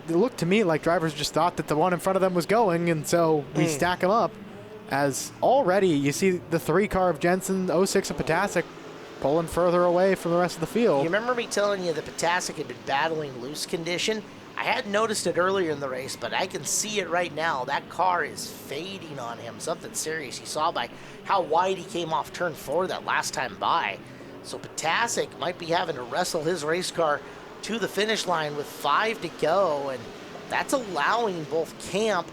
it looked to me like drivers just thought that the one in front of them was going, and so we stack them up. As already you see the 3 car of Jensen, 06 of Potasic, pulling further away from the rest of the field. You remember me telling you that Potasic had been battling loose condition? I hadn't noticed it earlier in the race, but I can see it right now. That car is fading on him. Something serious. You saw by how wide he came off turn 4 that last time by. So Potasic might be having to wrestle his race car to the finish line with 5 to go, and that's allowing both Camp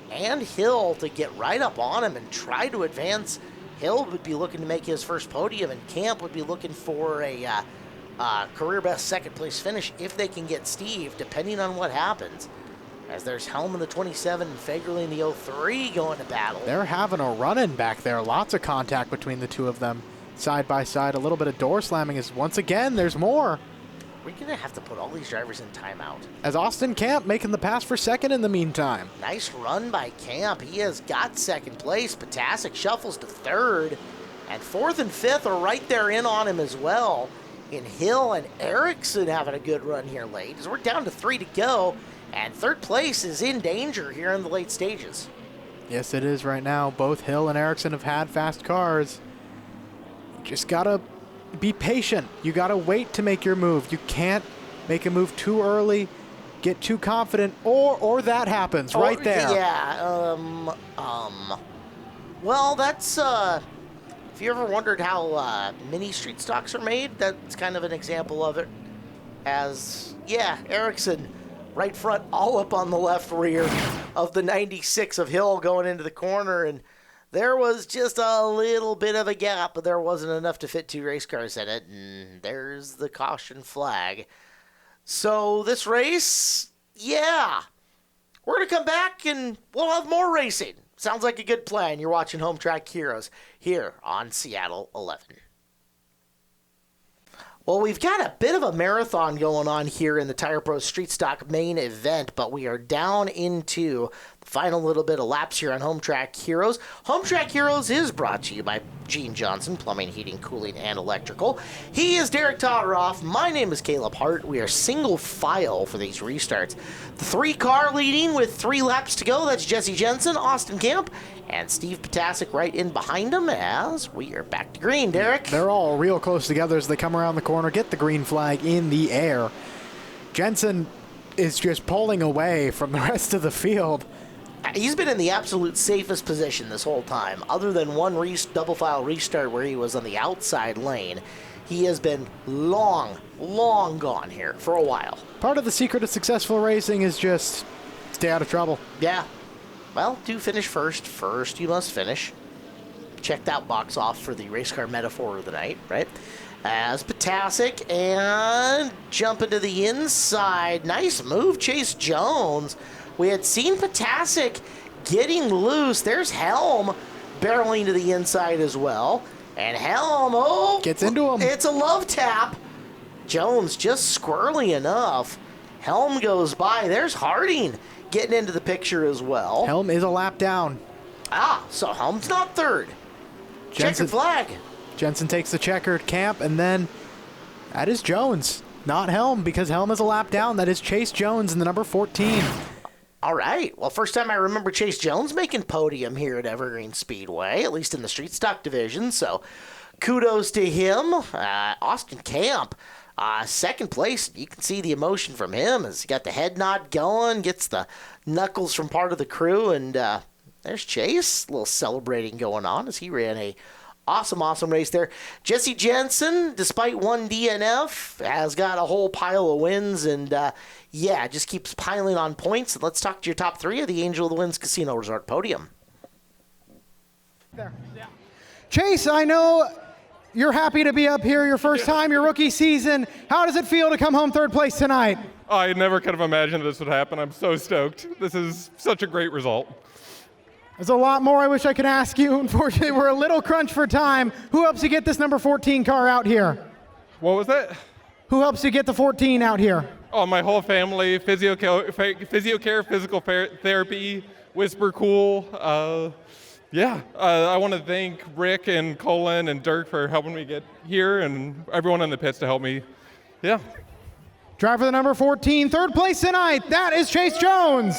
and Hill to get right up on him and try to advance. Hill would be looking to make his first podium, and Camp would be looking for a career best second place finish if they can get Steve, depending on what happens. As there's Helm in the 27 and Fagerly in the 03 going to battle. They're having a run-in back there. Lots of contact between the two of them, side by side. A little bit of door slamming as once again there's more. We're going to have to put all these drivers in timeout. As Austin Camp making the pass for second in the meantime. Nice run by Camp. He has got second place. Potasic shuffles to third. And 4th and 5th are right there in on him as well. In Hill and Erickson having a good run here late. As we're down to 3 to go. And 3rd place is in danger here in the late stages. Yes, it is right now. Both Hill and Erickson have had fast cars. Just got to be patient. You got to wait to make your move. You can't make a move too early, get too confident, or that happens right there. Yeah. Well, that's if you ever wondered how mini street stocks are made, that's kind of an example of it. As Erickson right front, all up on the left rear of the 96 of Hill going into the corner, and There was just a little bit of a gap, but there wasn't enough to fit 2 race cars in it, and there's the caution flag. So this race, yeah, we're going to come back and we'll have more racing. Sounds like a good plan. You're watching Home Track Heroes here on Seattle 11. Well, we've got a bit of a marathon going on here in the Tire Pro Street Stock main event, but we are down into the final little bit of laps here on Home Track Heroes. Home Track Heroes is brought to you by Gene Johnson, Plumbing, Heating, Cooling, and Electrical. He is Derek Todoroff. My name is Caleb Hart. We are single file for these restarts. The 3-car leading with 3 laps to go. That's Jesse Jensen, Austin Camp, and Steve Potasic right in behind him as we are back to green, Derek. They're all real close together as they come around the corner, get the green flag in the air. Jensen is just pulling away from the rest of the field. He's been in the absolute safest position this whole time. Other than one double file restart where he was on the outside lane, he has been long gone here for a while. Part of the secret of successful racing is just stay out of trouble. Yeah. Well, do finish first. First, you must finish. Check that box off for the race car metaphor of the night, right? As Potasic and jump into the inside. Nice move, Chase Jones. We had seen Potasic getting loose. There's Helm barreling to the inside as well. And Helm, gets into him. It's a love tap. Jones just squirrely enough. Helm goes by. There's Harding getting into the picture as well. Helm is a lap down. So Helm's not third. Jensen, Checkered flag. Jensen takes the checkered camp, and then that is Jones, not Helm, because Helm is a lap down. That is Chase Jones in the number 14. All right. Well, first time I remember Chase Jones making podium here at Evergreen Speedway, at least in the street stock division. So kudos to him. Austin Camp, second place. You can see the emotion from him as he got the head nod going, gets the knuckles from part of the crew. And there's Chase, a little celebrating going on as he ran a awesome race there. Jesse Jensen, despite one DNF, has got a whole pile of wins and, just keeps piling on points. And let's talk to your top 3 of the Angel of the Winds Casino Resort podium. There. Yeah. Chase, I know you're happy to be up here, your first time, your rookie season. How does it feel to come home third place tonight? I never could have imagined this would happen. I'm so stoked. This is such a great result. There's a lot more I wish I could ask you. Unfortunately, we're a little crunched for time. Who helps you get this number 14 car out here? What was that? Who helps you get the 14 out here? Oh, my whole family, physio care, physical therapy, Whisper Cool. I want to thank Rick and Colin and Dirk for helping me get here and everyone in the pits to help me. Yeah. Driver the number 14, third place tonight. That is Chase Jones.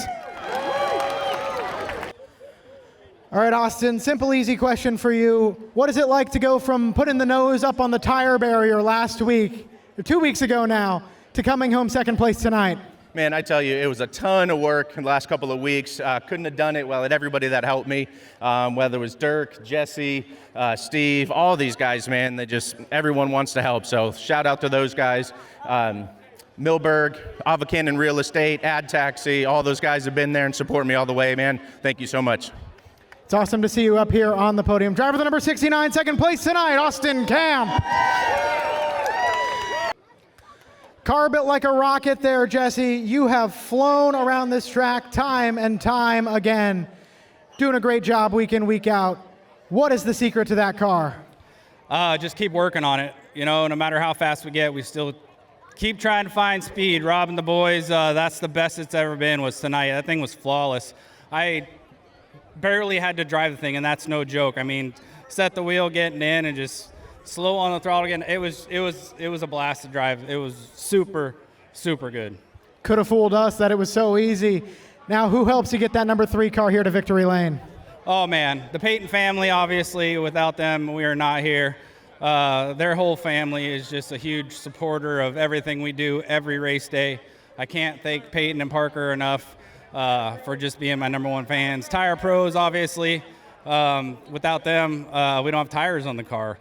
All right, Austin, simple, easy question for you. What is it like to go from putting the nose up on the tire barrier last week, or 2 weeks ago now, to coming home second place tonight? Man, I tell you, it was a ton of work in the last couple of weeks. Couldn't have done it without everybody that helped me, whether it was Dirk, Jesse, Steve, all these guys, man. Everyone wants to help, so shout out to those guys. Milberg, Avocannon Real Estate, Ad Taxi, all those guys have been there and support me all the way, man. Thank you so much. It's awesome to see you up here on the podium. Driver the number 69, second place tonight, Austin Camp. Car built like a rocket there, Jesse. You have flown around this track time and time again. Doing a great job week in, week out. What is the secret to that car? Just keep working on it. No matter how fast we get, we still keep trying to find speed. Rob and the boys, that's the best it's ever been was tonight. That thing was flawless. I barely had to drive the thing, and that's no joke. I mean, set the wheel, getting in, and just slow on the throttle again. It was a blast to drive. It was super good. Could have fooled us that it was so easy. Now, who helps you get that number 3 car here to victory lane? Oh man, the Payton family. Obviously, without them, we are not here. Their whole family is just a huge supporter of everything we do every race day. I can't thank Peyton and Parker enough for just being my number 1 fans. Tire Pros, obviously. Without them, we don't have tires on the car.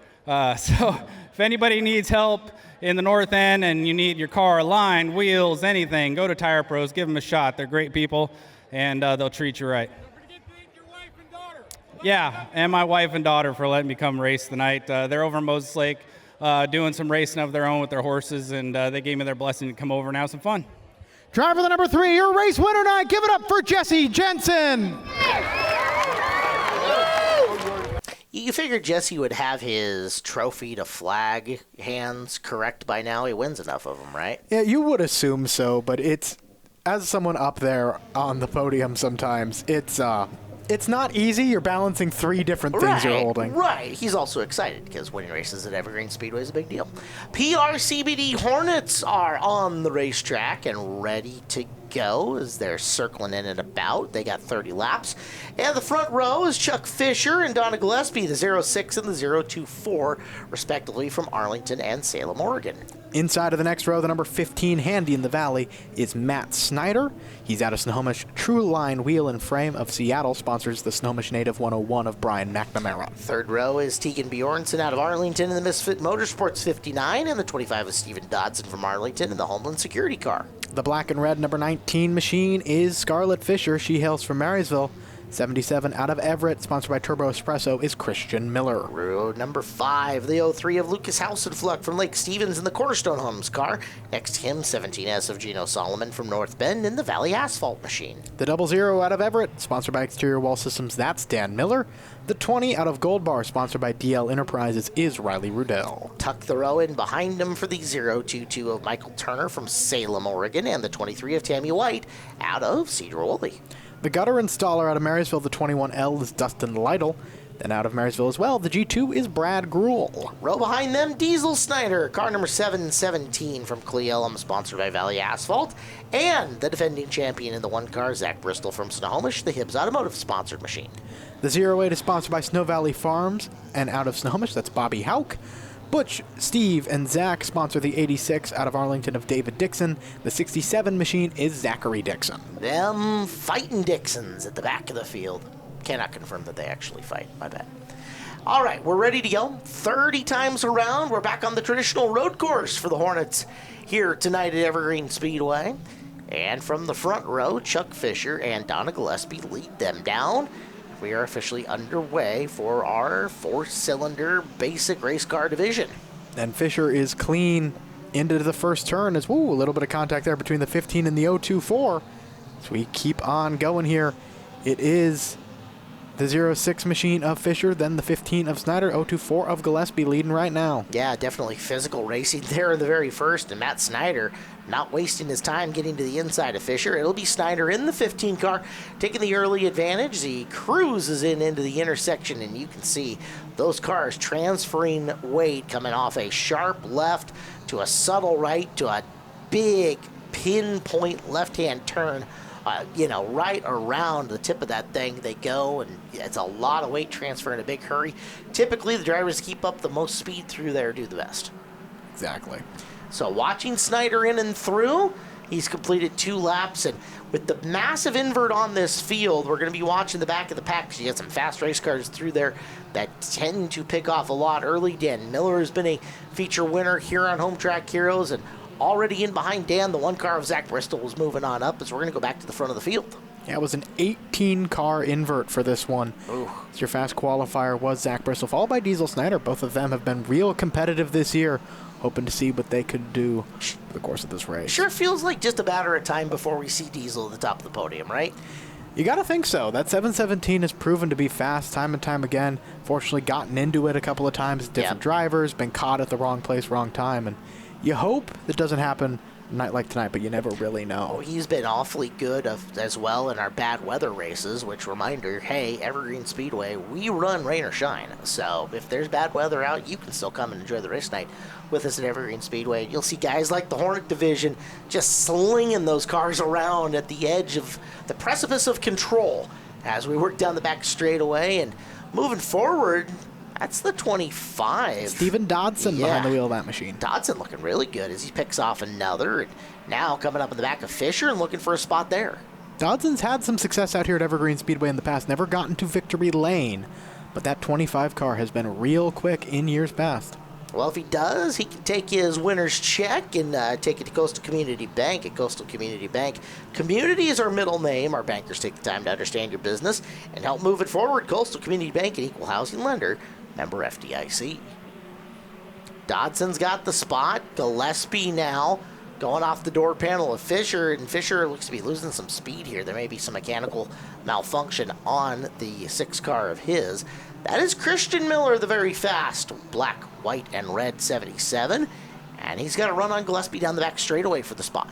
So if anybody needs help in the north end and you need your car aligned, wheels, anything, go to Tire Pros. Give them a shot. They're great people, and they'll treat you right. Yeah, and my wife and daughter for letting me come race tonight. They're over in Moses Lake doing some racing of their own with their horses, and they gave me their blessing to come over and have some fun. Driver the number 3, your race winner tonight. Give it up for Jesse Jensen. You figured Jesse would have his trophy to flag hands correct by now. He wins enough of them, right? Yeah, you would assume so, but it's, as someone up there on the podium sometimes, it's not easy. You're balancing 3 different things you're holding. Right. He's also excited because winning races at Evergreen Speedway is a big deal. PRCBD Hornets are on the racetrack and ready to go as they're circling in and about. They got 30 laps. And the front row is Chuck Fisher and Donna Gillespie, the 06 and the 024, respectively, from Arlington and Salem, Oregon. Inside of the next row, the number 15 handy in the Valley is Matt Snyder. He's out of Snohomish. True Line Wheel and Frame of Seattle sponsors the Snohomish Native 101 of Brian McNamara. Third row is Tegan Bjornson out of Arlington in the Misfit Motorsports 59, and the 25 is Stephen Dodson from Arlington in the Homeland Security car. The black and red number 19 machine is Scarlett Fisher. She hails from Marysville. 77 out of Everett, sponsored by Turbo Espresso, is Christian Miller. Row number 5, the 03 of Lucas Housenfluck from Lake Stevens in the Cornerstone Homes car. Next to him, 17S of Gino Solomon from North Bend in the Valley Asphalt machine. The 00 out of Everett, sponsored by Exterior Wall Systems, that's Dan Miller. The 20 out of Gold Bar, sponsored by DL Enterprises, is Riley Rudell. Tuck the row in behind him for the 022 of Michael Turner from Salem, Oregon, and the 23 of Tammy White out of Cedar Woolley. The gutter installer out of Marysville, the 21L, is Dustin Lytle. Then out of Marysville as well, the G2 is Brad Gruel. Row behind them, Diesel Snyder, car number 717 from Cle Elum, sponsored by Valley Asphalt. And the defending champion in the one car, Zach Bristol from Snohomish, the Hibbs Automotive sponsored machine. The 08 is sponsored by Snow Valley Farms, and out of Snohomish, that's Bobby Hauk. Butch, Steve, and Zach sponsor the 86 out of Arlington of David Dixon. The 67 machine is Zachary Dixon. Them fighting Dixons at the back of the field. Cannot confirm that they actually fight, my bad. All right, we're ready to go. 30 times around, we're back on the traditional road course for the Hornets here tonight at Evergreen Speedway. And from the front row, Chuck Fisher and Donna Gillespie lead them down. We are officially underway for our 4-cylinder basic race car division. And Fisher is clean into the first turn as, a little bit of contact there between the 15 and the 024. So we keep on going here. It is the 06 machine of Fisher, then the 15 of Snyder, 024 of Gillespie leading right now. Yeah, definitely physical racing there in the very first, and Matt Snyder not wasting his time getting to the inside of Fisher. It'll be Snyder in the 15 car, taking the early advantage. He cruises into the intersection, and you can see those cars transferring weight, coming off a sharp left to a subtle right to a big pinpoint left-hand turn. Right around the tip of that thing they go, and it's a lot of weight transfer in a big hurry. Typically, the drivers keep up the most speed through there do the best. Exactly. So watching Snyder in and through, he's completed 2 laps, and with the massive invert on this field, we're going to be watching the back of the pack because you got some fast race cars through there that tend to pick off a lot early. Dan Miller has been a feature winner here on Home Track Heroes, and already in behind Dan, the one car of Zach Bristol was moving on up as we're going to go back to the front of the field. Yeah, it was an 18-car invert for this one. Ooh. Your fast qualifier was Zach Bristol, followed by Diesel Snyder. Both of them have been real competitive this year, hoping to see what they could do for the course of this race. Sure feels like just a matter of time before we see Diesel at the top of the podium, right? You got to think so. That 717 has proven to be fast time and time again. Fortunately, gotten into it a couple of times. Different drivers, been caught at the wrong place, wrong time, and you hope that doesn't happen a night like tonight, but you never really know. He's been awfully good as well in our bad weather races, which reminder, hey, Evergreen Speedway, we run rain or shine. So if there's bad weather out, you can still come and enjoy the race night with us at Evergreen Speedway. You'll see guys like the Hornet division just slinging those cars around at the edge of the precipice of control as we work down the back straightaway. And moving forward, that's the 25. Stephen Dodson behind the wheel of that machine. Dodson looking really good as he picks off another. And now coming up in the back of Fisher and looking for a spot there. Dodson's had some success out here at Evergreen Speedway in the past, never gotten to victory lane, but that 25 car has been real quick in years past. Well, if he does, he can take his winner's check and take it to Coastal Community Bank. At Coastal Community Bank, community is our middle name. Our bankers take the time to understand your business and help move it forward. Coastal Community Bank, an equal housing lender, member FDIC. Dodson's got the spot. Gillespie now going off the door panel of Fisher, and Fisher looks to be losing some speed here. There may be some mechanical malfunction on the 6 car of his. That is Christian Miller, the very fast black, white, and red 77. And he's got to run on Gillespie down the back straightaway for the spot.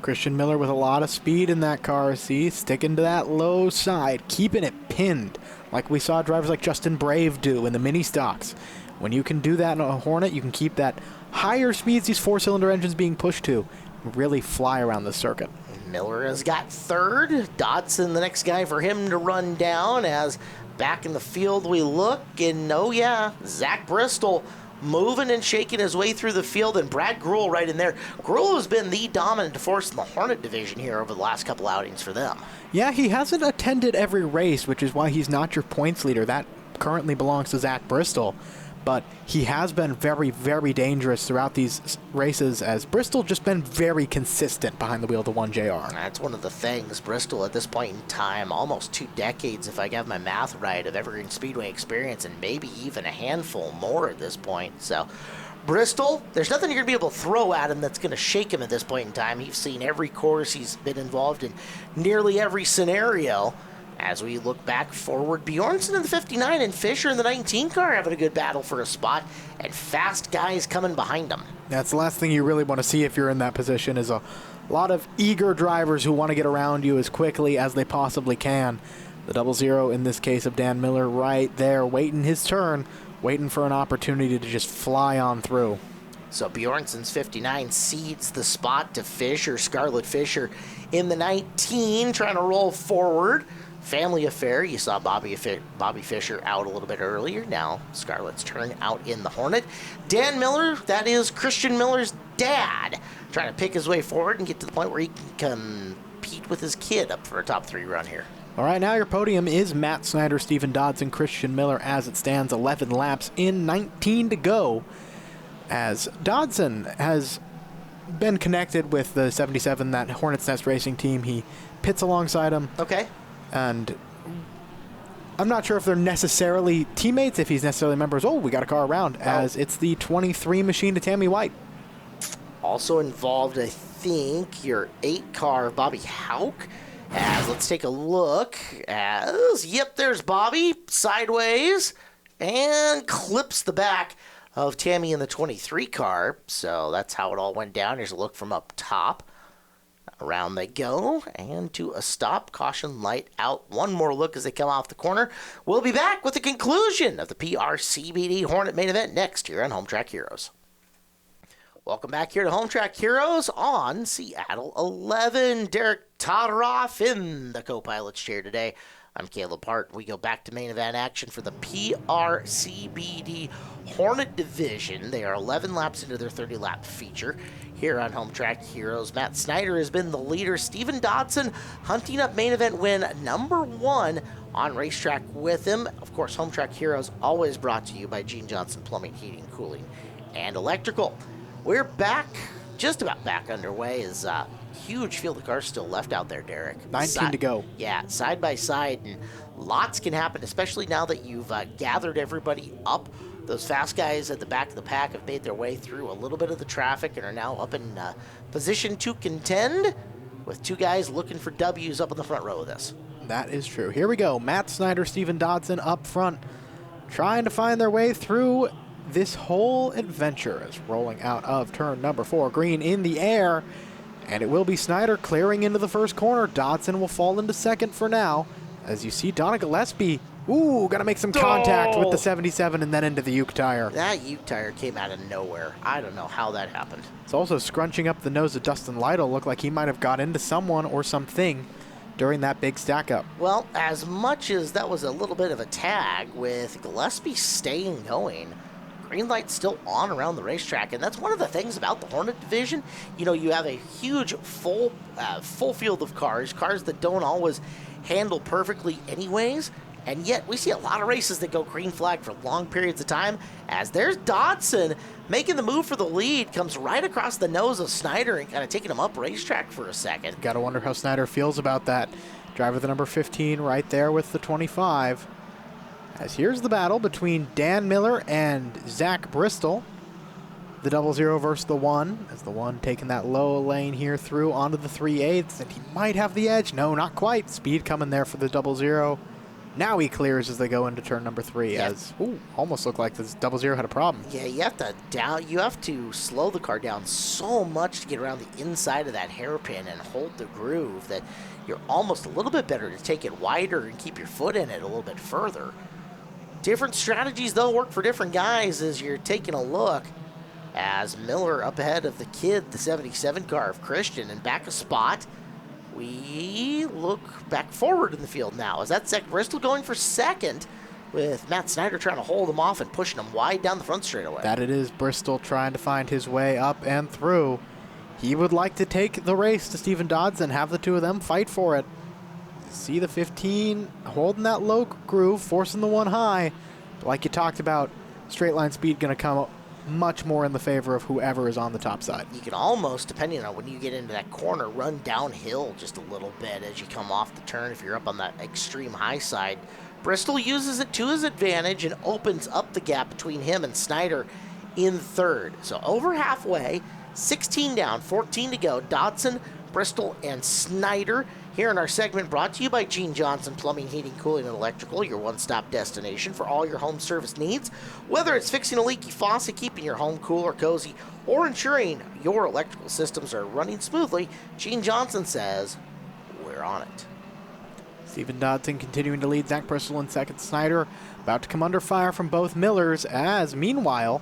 Christian Miller with a lot of speed in that car, see, sticking to that low side, keeping it pinned, like we saw drivers like Justin Brave do in the mini stocks. When you can do that in a Hornet, you can keep that higher speeds these 4-cylinder engines being pushed to, really fly around the circuit. Miller has got third. Dodson, the next guy for him to run down, as back in the field we look, and oh yeah, Zach Bristol moving and shaking his way through the field, and Brad Gruhl right in there. Gruhl has been the dominant force in the Hornet division here over the last couple outings for them. Yeah, he hasn't attended every race, which is why he's not your points leader. That currently belongs to Zach Bristol. But he has been very, very dangerous throughout these races, as Bristol just been very consistent behind the wheel of the 1JR. That's one of the things. Bristol at this point in time, almost 2 decades, if I got my math right, of Evergreen Speedway experience, and maybe even a handful more at this point. So Bristol, there's nothing you're going to be able to throw at him that's going to shake him at this point in time. He's seen every course. He's been involved in nearly every scenario. As we look back forward, Bjornsson in the 59 and Fisher in the 19 car having a good battle for a spot, and fast guys coming behind them. That's the last thing you really want to see if you're in that position, is a lot of eager drivers who want to get around you as quickly as they possibly can. The 00 in this case of Dan Miller right there, waiting his turn, waiting for an opportunity to just fly on through. So Bjornsson's 59 cedes the spot to Fisher. Scarlett Fisher in the 19 trying to roll forward. Family affair. You saw Bobby Fischer out a little bit earlier. Now Scarlett's turn out in the Hornet. Dan Miller, that is Christian Miller's dad, trying to pick his way forward and get to the point where he can compete with his kid up for a top 3 run here. All right, now your podium is Matt Snyder, Stephen Dodson, Christian Miller as it stands. 11 laps in, 19 to go. As Dodson has been connected with the 77, that Hornets Nest Racing team. He pits alongside him. Okay. And I'm not sure if they're necessarily teammates, if he's necessarily members. Oh, we got a car around, as it's the 23 machine to Tammy White. Also involved, I think, your 8 car, Bobby Hauk. As let's take a look. As, yep, there's Bobby, sideways, and clips the back of Tammy in the 23 car. So that's how it all went down. Here's a look from up top. Around they go, and to a stop. Caution light out. One more look as they come off the corner. We'll be back with the conclusion of the PRCBD Hornet main event next here on Home Track Heroes. Welcome back here to Home Track Heroes on Seattle 11. Derek Todoroff in the co-pilot's chair today. I'm Caleb Hart. We go back to main event action for the PRCBD Hornet division. They are 11 laps into their 30-lap feature here on Home Track Heroes. Matt Snyder has been the leader. Stephen Dodson hunting up main event win number 1 on racetrack with him. Of course, Home Track Heroes always brought to you by Gene Johnson Plumbing, Heating, Cooling, and Electrical. We're back, just about back underway. Is a huge field of cars still left out there, Derek. 19 to go. Yeah, side by side, and lots can happen, especially now that you've gathered everybody up. Those fast guys at the back of the pack have made their way through a little bit of the traffic and are now up in position to contend, with 2 guys looking for W's up in the front row of this. That is true. Here we go. Matt Snyder, Stephen Dodson up front, trying to find their way through this whole adventure, as rolling out of turn number 4. Green in the air, and it will be Snyder clearing into the first corner. Dodson will fall into second for now. As you see, Donna Gillespie, got to make some contact with the 77 and then into the Uke tire. That Uke tire came out of nowhere. I don't know how that happened. It's also scrunching up the nose of Dustin Lytle. Looked like he might have got into someone or something during that big stack up. Well, as much as that was a little bit of a tag, with Gillespie staying going, green light's still on around the racetrack, and that's one of the things about the Hornet division. You know, you have a huge full field of cars that don't always handle perfectly anyways, And yet we see a lot of races that go green flag for long periods of time, as there's Dodson making the move for the lead, comes right across the nose of Snyder and kind of taking him up racetrack for a second. Got to wonder how Snyder feels about that. Driver the number 15 right there with the 25. As here's the battle between Dan Miller and Zach Bristol. The 00 versus the 1, as the 1 taking that low lane here through onto the 3/8, and he might have the edge. No, not quite. Speed coming there for the 00. Now he clears as they go into turn number 3, as almost looked like this 00 had a problem. Yeah, you have to slow the car down so much to get around the inside of that hairpin and hold the groove that you're almost a little bit better to take it wider and keep your foot in it a little bit further. Different strategies, though, work for different guys as you're taking a look. As Miller up ahead of the kid, the 77 car of Christian, and back a spot. We look back forward in the field now. Is that Zach Bristol going for second, with Matt Snyder trying to hold him off and pushing him wide down the front straightaway? That it is Bristol trying to find his way up and through. He would like to take the race to Steven Dodson, have the two of them fight for it. See the 15 holding that low groove, forcing the 1 high. But like you talked about, straight line speed going to come up much more in the favor of whoever is on the top side. You can almost, depending on when you get into that corner, run downhill just a little bit as you come off the turn if you're up on that extreme high side. Bristol uses it to his advantage and opens up the gap between him and Snyder in third. So over halfway, 16 down, 14 to go. Dodson, Bristol, and Snyder here in our segment brought to you by Gene Johnson Plumbing, Heating, Cooling, and Electrical, your one-stop destination for all your home service needs. Whether it's fixing a leaky faucet, keeping your home cool or cozy, or ensuring your electrical systems are running smoothly, Gene Johnson says, we're on it. Steven Dodson continuing to lead, Zach Bristol in second. Snyder about to come under fire from both Millers, as meanwhile,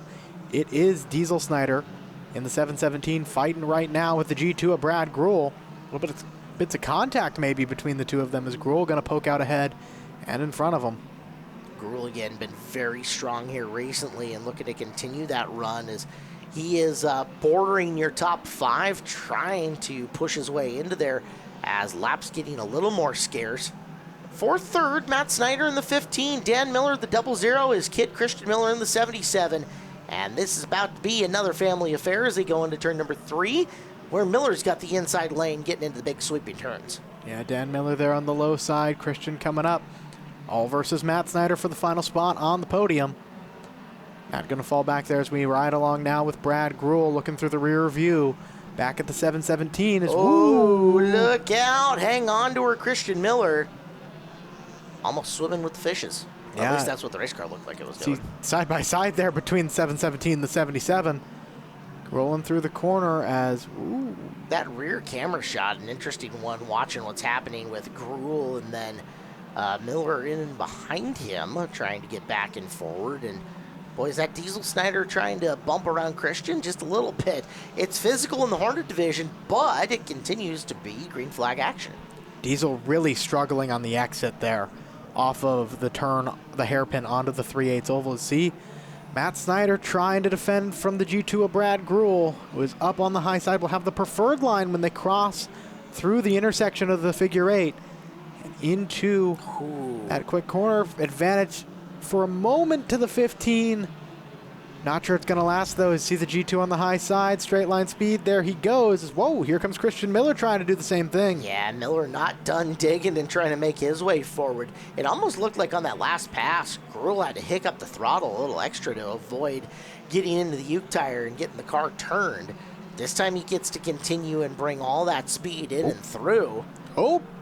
it is Diesel Snyder in the 717 fighting right now with the G2 of Brad Gruhl. A little bit of bits of contact maybe between the two of them, as Gruhl going to poke out ahead and in front of him. Gruhl again been very strong here recently and looking to continue that run as he is bordering your top 5, trying to push his way into there as laps getting a little more scarce. For third, Matt Snyder in the 15, Dan Miller the 00, his kid Christian Miller in the 77. And this is about to be another family affair as they go into turn number 3, where Miller's got the inside lane getting into the big sweeping turns. Yeah, Dan Miller there on the low side, Christian coming up. All versus Matt Snyder for the final spot on the podium. Matt going to fall back there as we ride along now with Brad Gruhl looking through the rear view. Back at the 717 is look out. Hang on to her, Christian Miller. Almost swimming with the fishes. Yeah. At least that's what the race car looked like it was doing. Side by side there between 717 and the 77. Rolling through the corner as, that rear camera shot, an interesting one, watching what's happening with Gruhl and then Miller in and behind him, trying to get back and forward. And boy, is that Diesel Snyder trying to bump around Christian just a little bit. It's physical in the Hornet division, but it continues to be green flag action. Diesel really struggling on the exit there, off of the turn, the hairpin onto the 3/8 oval. See, Matt Snyder trying to defend from the G2 of Brad Gruhl, who is up on the high side, will have the preferred line when they cross through the intersection of the figure 8 and into that quick corner advantage for a moment to the 15. Not sure it's going to last, though. See the G2 on the high side, straight line speed. There he goes. Whoa, here comes Christian Miller trying to do the same thing. Yeah, Miller not done digging and trying to make his way forward. It almost looked like on that last pass, Gruhl had to hick up the throttle a little extra to avoid getting into the Uke tire and getting the car turned. This time he gets to continue and bring all that speed in and through.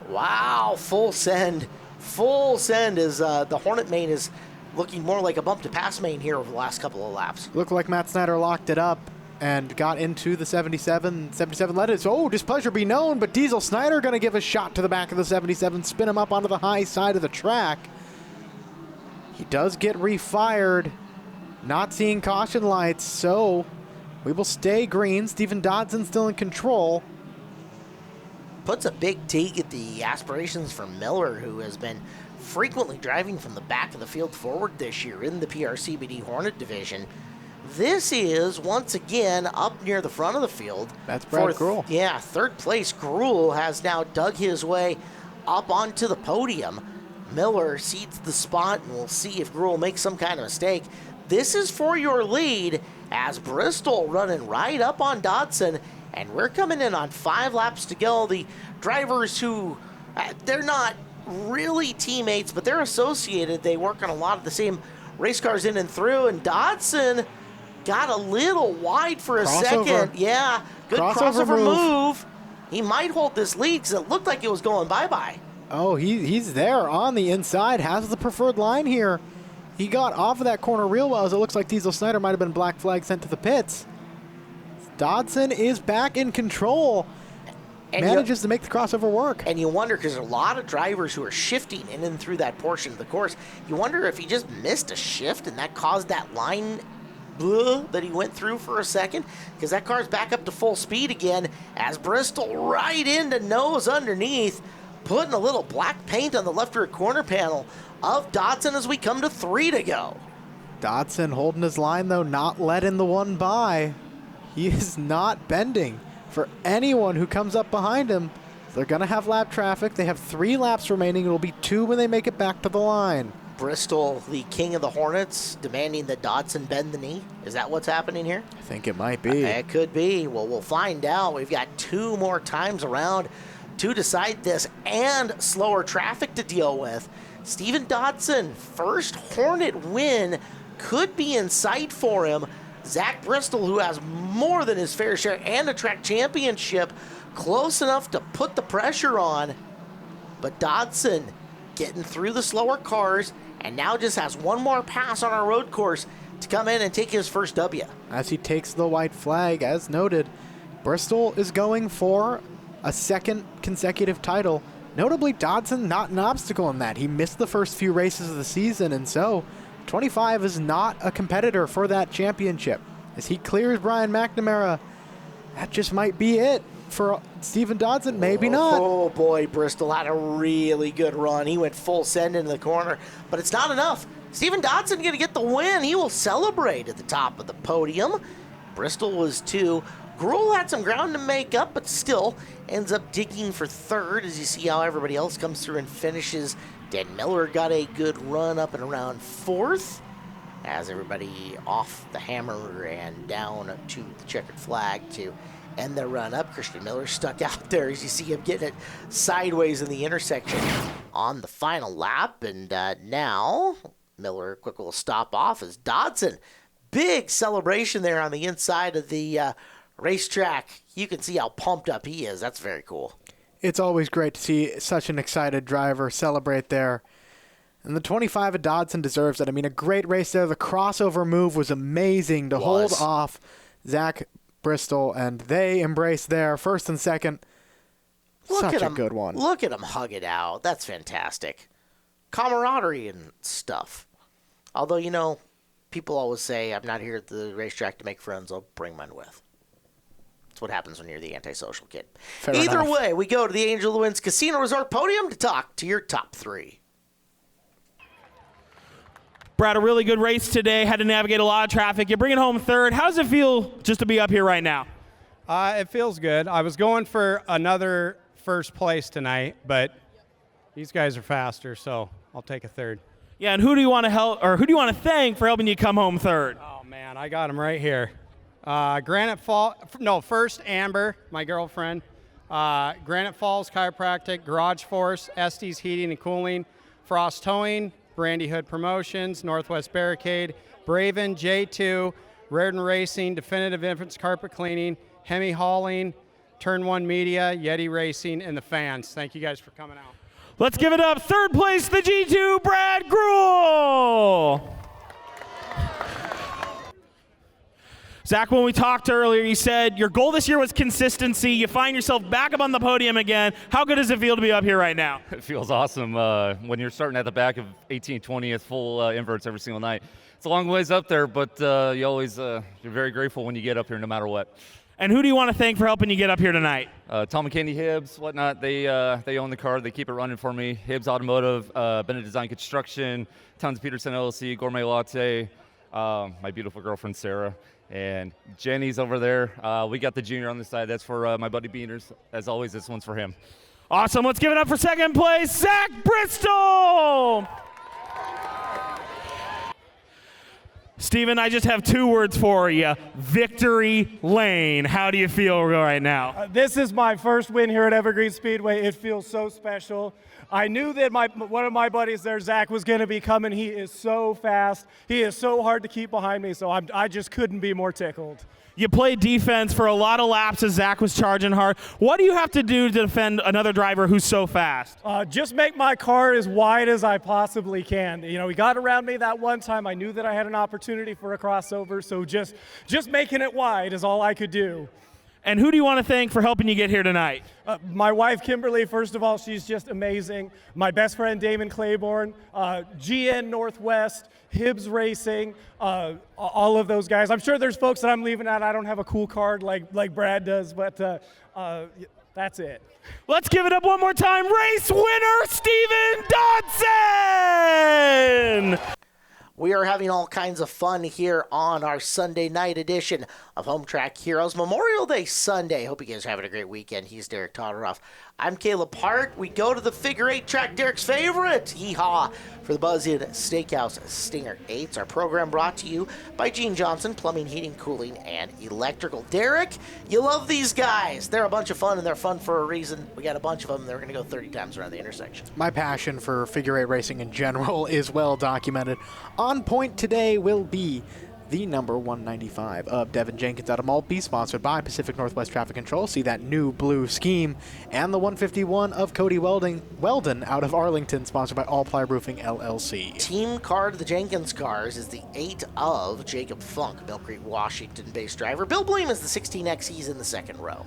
Wow, full send. Full send as the Hornet main is looking more like a bump to pass main here over the last couple of laps. Looked like Matt Snyder locked it up and got into the 77. 77 let it, displeasure be known, but Diesel Snyder going to give a shot to the back of the 77, spin him up onto the high side of the track. He does get refired, not seeing caution lights, so we will stay green. Steven Dodson still in control. Puts a big dig at the aspirations for Miller, who has been frequently driving from the back of the field forward this year in the PRCBD Hornet division. This is, once again, up near the front of the field. That's Brad Gruhl. Yeah, third place. Gruhl has now dug his way up onto the podium. Miller cedes the spot, and we'll see if Gruhl makes some kind of mistake. This is for your lead as Bristol running right up on Dodson, and we're coming in on 5 laps to go. The drivers who, they're not really teammates, but they're associated. They work on a lot of the same race cars in and through, and Dodson got a little wide for a second. Yeah, good crossover move. He might hold this lead because it looked like it was going bye-bye. Oh, he's there on the inside, has the preferred line here. He got off of that corner real well, as it looks like Diesel Snyder might have been black flag sent to the pits. Dodson is back in control. And manages to make the crossover work. And you wonder, because there's a lot of drivers who are shifting in and through that portion of the course, you wonder if he just missed a shift and that caused that line that he went through for a second, because that car's back up to full speed again as Bristol right into nose underneath, putting a little black paint on the left rear corner panel of Dodson as we come to 3 to go. Dodson holding his line, though, not letting the one by. He is not bending for anyone who comes up behind him. They're going to have lap traffic. They have 3 laps remaining. It will be 2 when they make it back to the line. Bristol, the king of the Hornets, demanding that Dodson bend the knee. Is that what's happening here? I think it might be. It could be. Well, we'll find out. We've got 2 more times around to decide this and slower traffic to deal with. Steven Dodson, first Hornet win could be in sight for him. Zach Bristol, who has more than his fair share and a track championship, close enough to put the pressure on. But Dodson getting through the slower cars and now just has one more pass on our road course to come in and take his first W. As he takes the white flag, as noted, Bristol is going for a second consecutive title. Notably, Dodson not an obstacle in that. He missed the first few races of the season, and so 25 is not a competitor for that championship. As he clears Brian McNamara, that just might be it for Steven Dodson. Maybe not. Oh boy, Bristol had a really good run. He went full send into the corner, but it's not enough. Steven Dodson going to get the win. He will celebrate at the top of the podium. Bristol was 2. Gruhl had some ground to make up, but still ends up digging for 3rd as you see how everybody else comes through and finishes. Dan Miller got a good run up and around 4th as everybody off the hammer and down to the checkered flag to end their run up. Christian Miller stuck out there as you see him getting it sideways in the intersection on the final lap. And now Miller quick little stop off as Dodson. Big celebration there on the inside of the racetrack. You can see how pumped up he is. That's very cool. It's always great to see such an excited driver celebrate there. And the 25 of Dodson deserves it. I mean, a great race there. The crossover move was amazing to hold off Zach Bristol, and they embrace their first and second. Such a good one. Look at him hug it out. That's fantastic. Camaraderie and stuff. Although, you know, people always say, I'm not here at the racetrack to make friends. I'll bring mine with. That's what happens when you're the antisocial kid. Either way, we go to the Angel Winds Casino Resort podium to talk to your top 3. Brad, a really good race today. Had to navigate a lot of traffic. You're bringing home 3rd. How does it feel just to be up here right now? It feels good. I was going for another first place tonight, but these guys are faster, so I'll take a 3rd. Yeah, and who do you want to help, or who do you want to thank for helping you come home 3rd? Oh man, I got them right here. First Amber, my girlfriend. Granite Falls Chiropractic, Garage Force, Estes Heating and Cooling, Frost Towing, Brandy Hood Promotions, Northwest Barricade, Braven, J2, Raritan Racing, Definitive Infants Carpet Cleaning, Hemi Hauling, Turn 1 Media, Yeti Racing, and the fans. Thank you guys for coming out. Let's give it up. 3rd place, the G2, Brad Gruhl. Zach, when we talked earlier, you said your goal this year was consistency. You find yourself back up on the podium again. How good does it feel to be up here right now? It feels awesome when you're starting at the back of 18th, 20th, full inverts every single night. It's a long ways up there, but you always you're very grateful when you get up here no matter what. And who do you want to thank for helping you get up here tonight? Tom and Candy Hibbs, whatnot. They own the car. They keep it running for me. Hibbs Automotive, Bennett Design Construction, Tons Peterson LLC, Gourmet Latte, my beautiful girlfriend Sarah, and Jenny's over there. We got the junior on the side. That's for my buddy Beaners. As always, this one's for him. Awesome. Let's give it up for second place, Zach Bristol. Steven, I just have 2 words for you. Victory lane. How do you feel right now? This is my first win here at Evergreen Speedway. It feels so special. I knew that one of my buddies there, Zach, was going to be coming. He is so fast. He is so hard to keep behind me, so I just couldn't be more tickled. You played defense for a lot of laps as Zach was charging hard. What do you have to do to defend another driver who's so fast? Just make my car as wide as I possibly can. You know, he got around me that one time. I knew that I had an opportunity for a crossover, so just making it wide is all I could do. And who do you want to thank for helping you get here tonight? My wife, Kimberly, first of all, she's just amazing. My best friend, Damon Claiborne, GN Northwest, Hibbs Racing, all of those guys. I'm sure there's folks that I'm leaving out. I don't have a cool card like Brad does, but that's it. Let's give it up one more time. Race winner, Steven Dodson! We are having all kinds of fun here on our Sunday night edition of Home Track Heroes Memorial Day Sunday. Hope you guys are having a great weekend. He's Derek Todoroff. I'm Caleb Hart. We go to the figure 8 track, Derek's favorite. Yeehaw! For the Buzz Inn Steakhouse Stinger 8s. Our program brought to you by Gene Johnson, Plumbing, Heating, Cooling, and Electrical. Derek, you love these guys. They're a bunch of fun, and they're fun for a reason. We got a bunch of them. They're going to go 30 times around the intersection. My passion for figure 8 racing in general is well documented. On point today will be the number 195 of Devin Jenkins out of Maltby, sponsored by Pacific Northwest Traffic Control. See that new blue scheme. And the 151 of Cody Weldon out of Arlington, sponsored by All Ply Roofing LLC. Team car to the Jenkins cars is the 8 of Jacob Funk, Mill Creek, Washington-based driver. Bill Bleem is the 16X. He's in the second row.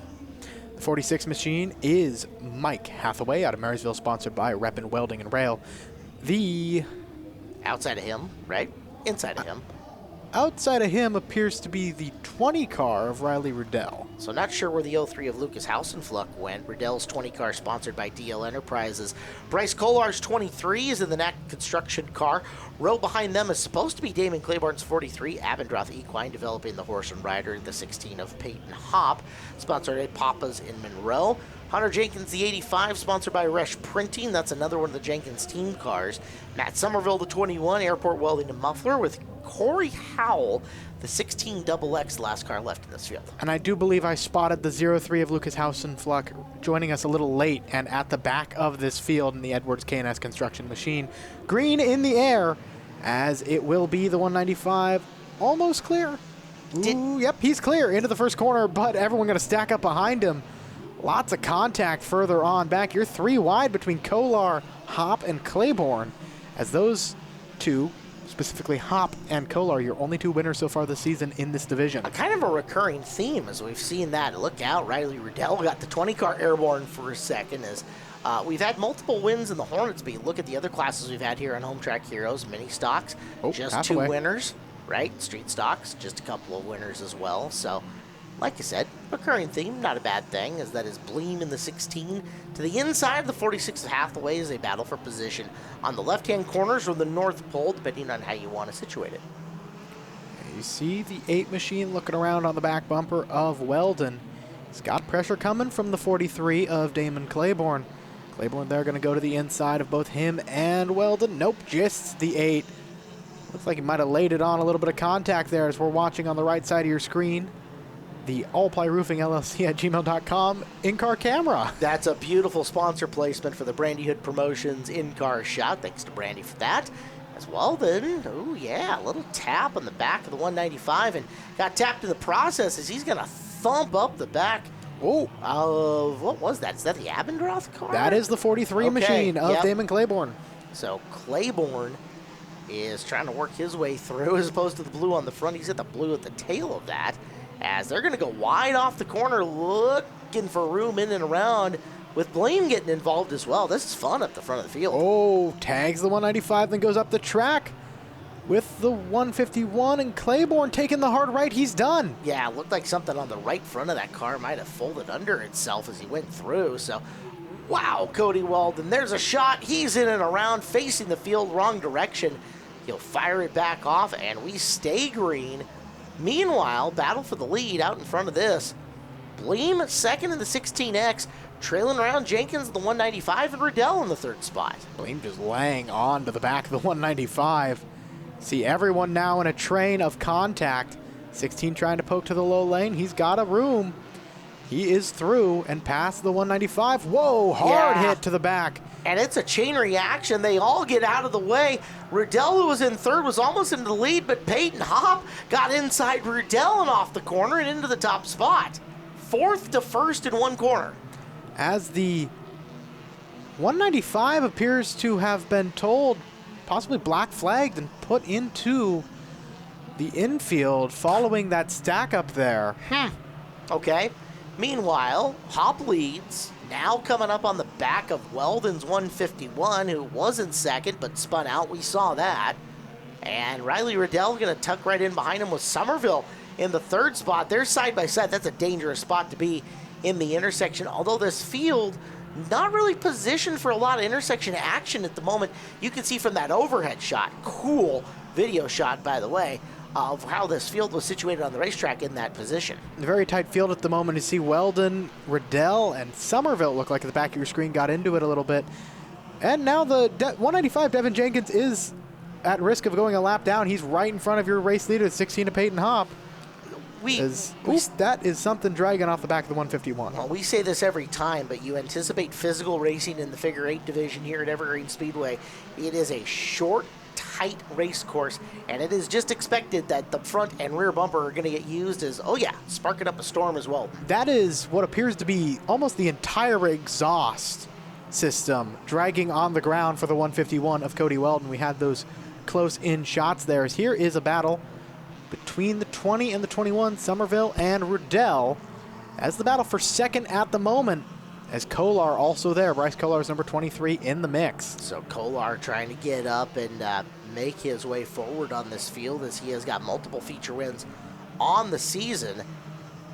The 46 machine is Mike Hathaway out of Marysville, sponsored by Reppin Welding and Rail. The outside of him, right? Inside of him. Outside of him appears to be the 20 car of Riley Riddell. So not sure where the 03 of Lucas Hausenfluck went. Riddell's 20 car sponsored by DL Enterprises. Bryce Kolar's 23 is in the Knack Construction car. Row behind them is supposed to be Damon Claiborne's 43. Abendroth Equine developing the horse and rider, the 16 of Peyton Hopp, sponsored by Papa's in Monroe. Hunter Jenkins, the 85, sponsored by Resch Printing. That's another one of the Jenkins team cars. Matt Somerville, the 21, Airport Welding and Muffler, with Corey Howell, the 16 XX, last car left in this field. And I do believe I spotted the 03 of Lucas Hausenfluck joining us a little late and at the back of this field in the Edwards K&S construction machine. Green in the air, as it will be the 195. Almost clear. Ooh, yep, he's clear into the first corner, but everyone going to stack up behind him. Lots of contact further on back. You're 3 wide between Kolar, Hopp, and Claiborne, as those two, specifically Hopp and Kolar, your only 2 winners so far this season in this division. A kind of a recurring theme as we've seen that. Look out, Riley Riddell got the 20 car airborne for a second as we've had multiple wins in the Hornet speed. Look at the other classes we've had here on Home Track Heroes. Mini stocks, just Hathaway. 2 winners, right? Street stocks, just a couple of winners as well. So, like you said, recurring theme, not a bad thing, as that is Bleem in the 16 to the inside of the 46 of Hathaway as they battle for position on the left-hand corners or the north pole, depending on how you want to situate it. You see the 8 machine looking around on the back bumper of Weldon. He's got pressure coming from the 43 of Damon Claiborne. Claiborne there going to go to the inside of both him and Weldon. Nope, just the 8. Looks like he might have laid it on a little bit of contact there as we're watching on the right side of your screen. The All Ply Roofing LLC at gmail.com in-car camera. That's a beautiful sponsor placement for the Brandy Hood Promotions in-car shot. Thanks to Brandy for that. As well then, oh yeah, a little tap on the back of the 195 and got tapped in the process as he's going to thump up the back of, what was that? Is that the Abendroth car? That is the 43 machine of Damon Claiborne. So Claiborne is trying to work his way through as opposed to the blue on the front. He's at the blue at the tail of that, as they're going to go wide off the corner looking for room in and around, with Bleem getting involved as well. This is fun up the front of the field. Oh, tags the 195, then goes up the track with the 151, and Claiborne taking the hard right. He's done. Yeah, it looked like something on the right front of that car might have folded under itself as he went through. So, wow, Cody Weldon. There's a shot. He's in and around, facing the field, wrong direction. He'll fire it back off, and we stay green. Meanwhile, battle for the lead out in front of this. Bleem second in the 16X, trailing around Jenkins, the 195, and Riddell in the third spot. Bleem just laying on to the back of the 195. See everyone now in a train of contact. 16 trying to poke to the low lane. He's got a room. He is through and past the 195. Whoa, hard hit to the back. And it's a chain reaction. They all get out of the way. Riddell, who was in third, was almost into the lead, but Peyton Hop got inside Riddell and off the corner and into the top spot. Fourth to first in one corner. As the 195 appears to have been told, possibly black flagged and put into the infield following that stack up there. Okay. Meanwhile, Hop leads, now coming up on the back of Weldon's 151, who was in second but spun out. We saw that. And Riley Riddell going to tuck right in behind him with Somerville in the third spot. They're side by side. That's a dangerous spot to be in the intersection. Although this field, not really positioned for a lot of intersection action at the moment. You can see from that overhead shot, cool video shot, by the way, of how this field was situated on the racetrack in that position. Very tight field at the moment. You see Weldon, Riddell, and Somerville look like at the back of your screen got into it a little bit. And now the 195, Devin Jenkins, is at risk of going a lap down. He's right in front of your race leader, 16 to Peyton Hop. That is something dragging off the back of the 151. Well, we say this every time, but you anticipate physical racing in the figure 8 division here at Evergreen Speedway. It is a short, tight race course, and it is just expected that the front and rear bumper are going to get used as, sparking up a storm as well. That is what appears to be almost the entire exhaust system dragging on the ground for the 151 of Cody Weldon. We had those close-in shots there. Here is a battle between the 20 and the 21, Somerville and Riddell, as the battle for second at the moment, as Kolar also there. Bryce Kolar is number 23 in the mix. So Kolar trying to get up and make his way forward on this field, as he has got multiple feature wins on the season.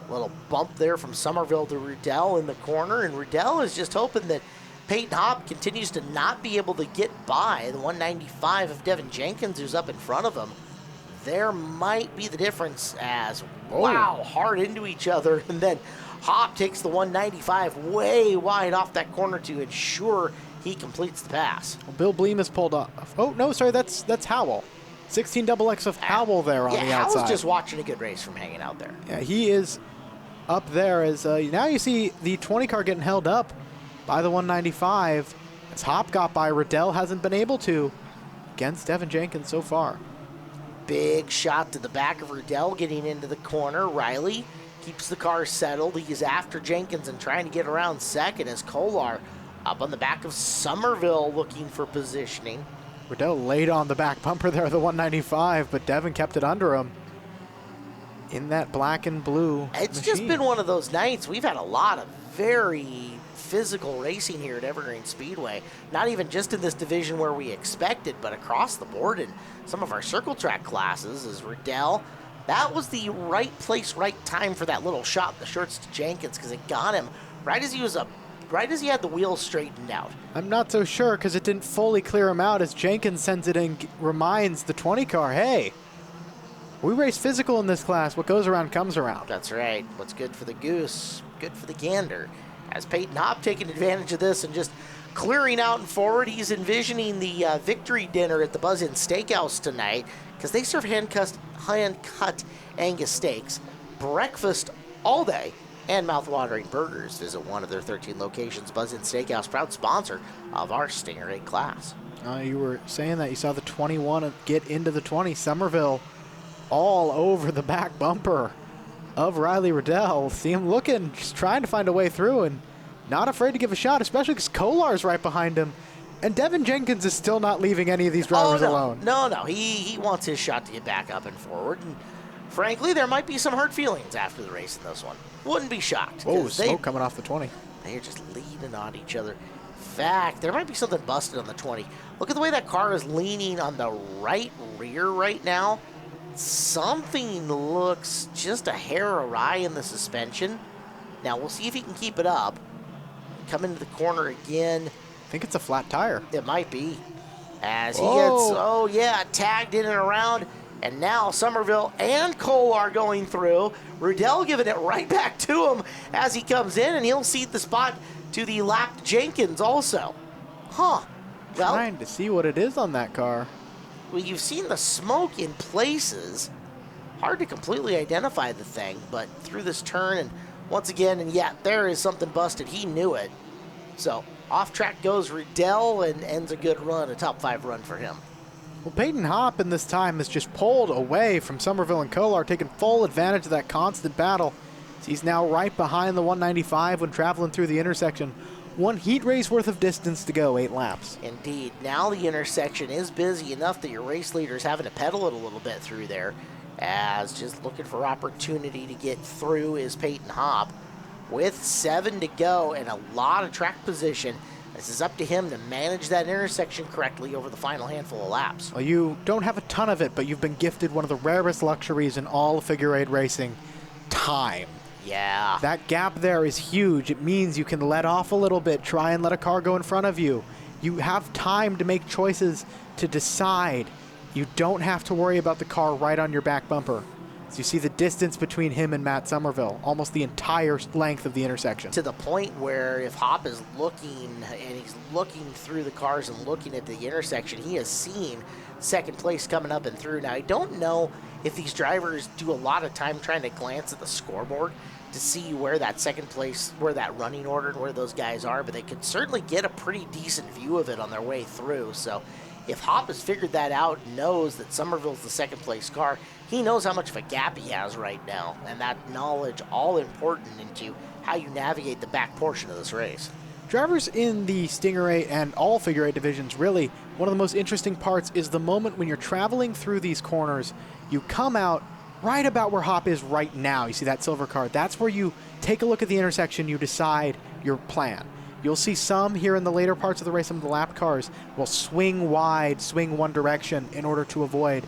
A little bump there from Somerville to Riddell in the corner, and Riddell is just hoping that Peyton Hop continues to not be able to get by the 195 of Devin Jenkins, who's up in front of him. There might be the difference as, hard into each other, and then Hop takes the 195 way wide off that corner to ensure he completes the pass. Well, Bill Bleem is pulled off. Oh, no, sorry, that's Howell. 16 XX of Howell there on the outside. Howell's just watching a good race from hanging out there. Yeah, he is up there as now you see the 20 car getting held up by the 195. As Hop got by, Riddell hasn't been able to against Devin Jenkins so far. Big shot to the back of Riddell getting into the corner. Riley keeps the car settled. He's after Jenkins and trying to get around second as Kolar up on the back of Somerville looking for positioning. Riddell laid on the back bumper there of the 195, but Devin kept it under him in that black and blue It's just been one of those nights. We've had a lot of very physical racing here at Evergreen Speedway. Not even just in this division where we expected, but across the board in some of our circle track classes. As Riddell, that was the right place, right time for that little shot in the shorts to Jenkins, because it got him right as he had the wheels straightened out. I'm not so sure, because it didn't fully clear him out as Jenkins sends it in, reminds the 20 car, hey, we race physical in this class. What goes around comes around. That's right. What's good for the goose, good for the gander. As Peyton Hop taking advantage of this and just clearing out and forward, he's envisioning the victory dinner at the Buzz Inn Steakhouse tonight, because they serve hand-cut Angus steaks, breakfast all day, and mouth-watering burgers. Visit one of their 13 locations. Buzz Inn Steakhouse, proud sponsor of our Stinger 8 class. You were saying that you saw the 21 get into the 20. Somerville all over the back bumper of Riley Riddell. See him looking, just trying to find a way through and not afraid to give a shot, especially because Kolar's right behind him. And Devin Jenkins is still not leaving any of these drivers alone. No. He wants his shot to get back up and forward. And frankly, there might be some hurt feelings after the race in this one. Wouldn't be shocked. Oh, smoke coming off the 20. They're just leaning on each other. In fact, there might be something busted on the 20. Look at the way that car is leaning on the right rear right now. Something looks just a hair awry in the suspension. Now, we'll see if he can keep it up. Come into the corner again. I think it's a flat tire. It might be. As he gets, tagged in and around. And now Somerville and Kolar going through. Riddell giving it right back to him as he comes in, and he'll cede the spot to the lapped Jenkins also. Huh. Well, Trying to see what it is on that car. well, you've seen the smoke in places. Hard to completely identify the thing, but through this turn, and once again, and yeah, there is something busted. He knew it. So off track goes Riddell and ends a good run, a top 5 run for him. Well, Peyton Hopp in this time has just pulled away from Somerville and Kolar, taking full advantage of that constant battle. He's now right behind the 195 when traveling through the intersection. 1 heat race worth of distance to go, 8 laps. Indeed. Now the intersection is busy enough that your race leader is having to pedal it a little bit through there, as just looking for opportunity to get through is Peyton Hopp. With 7 to go and a lot of track position, this is up to him to manage that intersection correctly over the final handful of laps. Well, you don't have a ton of it, but you've been gifted one of the rarest luxuries in all of figure 8 racing, time. Yeah. That gap there is huge. It means you can let off a little bit, try and let a car go in front of you. You have time to make choices, to decide. You don't have to worry about the car right on your back bumper. So you see the distance between him and Matt Somerville, almost the entire length of the intersection. To the point where if Hopp is looking, and he's looking through the cars and looking at the intersection, he has seen second place coming up and through. Now, I don't know if these drivers do a lot of time trying to glance at the scoreboard to see where that second place, where that running order and where those guys are, but they could certainly get a pretty decent view of it on their way through. So if Hopp has figured that out and knows that Somerville's the second place car, he knows how much of a gap he has right now, and that knowledge all important into how you navigate the back portion of this race. Drivers in the Stinger 8 and all figure 8 divisions, really, one of the most interesting parts is the moment when you're traveling through these corners, you come out right about where Hopp is right now. You see that silver car. That's where you take a look at the intersection, you decide your plan. You'll see some here in the later parts of the race, some of the lap cars will swing wide, swing one direction in order to avoid.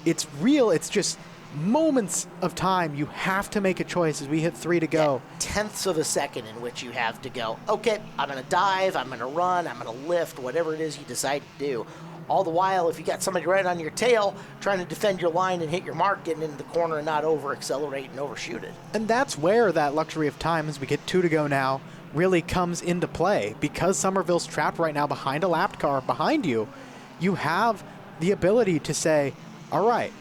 It's real, it's just moments of time. You have to make a choice as we hit 3 to go. Yeah, tenths of a second in which you have to go, okay, I'm going to dive, I'm going to run, I'm going to lift, whatever it is you decide to do. All the while, if you got somebody right on your tail trying to defend your line and hit your mark, getting into the corner and not over-accelerate and overshoot it. And that's where that luxury of time, as we get 2 to go now, really comes into play. Because Somerville's trapped right now behind a lapped car behind you, you have the ability to say, all right,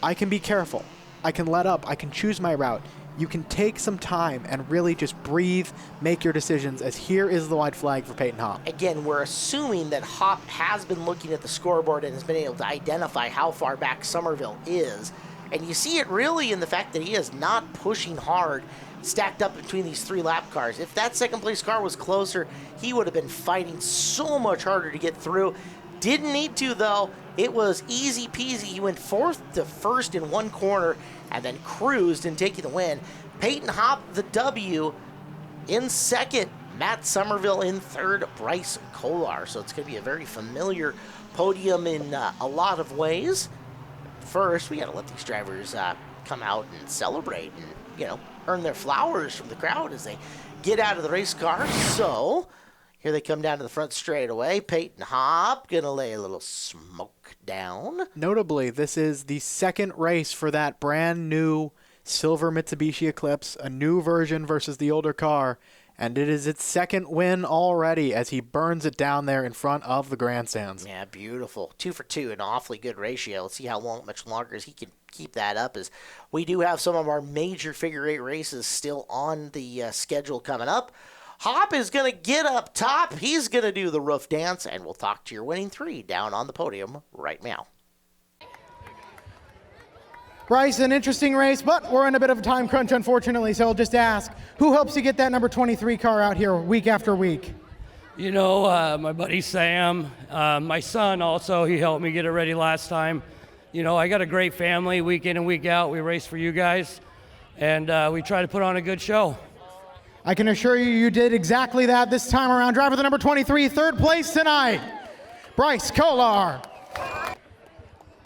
I can be careful. I can let up. I can choose my route. You can take some time and really just breathe, make your decisions, as here is the white flag for Peyton Hopp. Again, we're assuming that Hopp has been looking at the scoreboard and has been able to identify how far back Somerville is. And you see it really in the fact that he is not pushing hard, stacked up between these 3 lap cars. If that second place car was closer, he would have been fighting so much harder to get through. Didn't need to, though. It was easy peasy. He went 4th to 1st in one corner and then cruised and taking the win. Peyton Hopp, the W. In 2nd, Matt Somerville in 3rd, Bryce Kolar. So it's going to be a very familiar podium in a lot of ways. First, we got to let these drivers come out and celebrate and, earn their flowers from the crowd as they get out of the race car. So here they come down to the front straight away. Peyton Hopp going to lay a little smoke down. Notably, this is the 2nd race for that brand new silver Mitsubishi Eclipse, a new version versus the older car, and it is its 2nd win already as he burns it down there in front of the grandstands. Yeah, beautiful. 2 for 2, an awfully good ratio. Let's see how much longer he can keep that up, as we do have some of our major figure 8 races still on the schedule coming up. Hopp is going to get up top. He's going to do the roof dance, and we'll talk to your winning 3 down on the podium right now. Bryce, an interesting race, but we're in a bit of a time crunch, unfortunately, so I'll just ask, who helps you get that number 23 car out here week after week? My buddy Sam, my son also, he helped me get it ready last time. I got a great family, week in and week out. We race for you guys, and we try to put on a good show. I can assure you, you did exactly that this time around. Driver the number 23, 3rd place tonight, Bryce Kolar.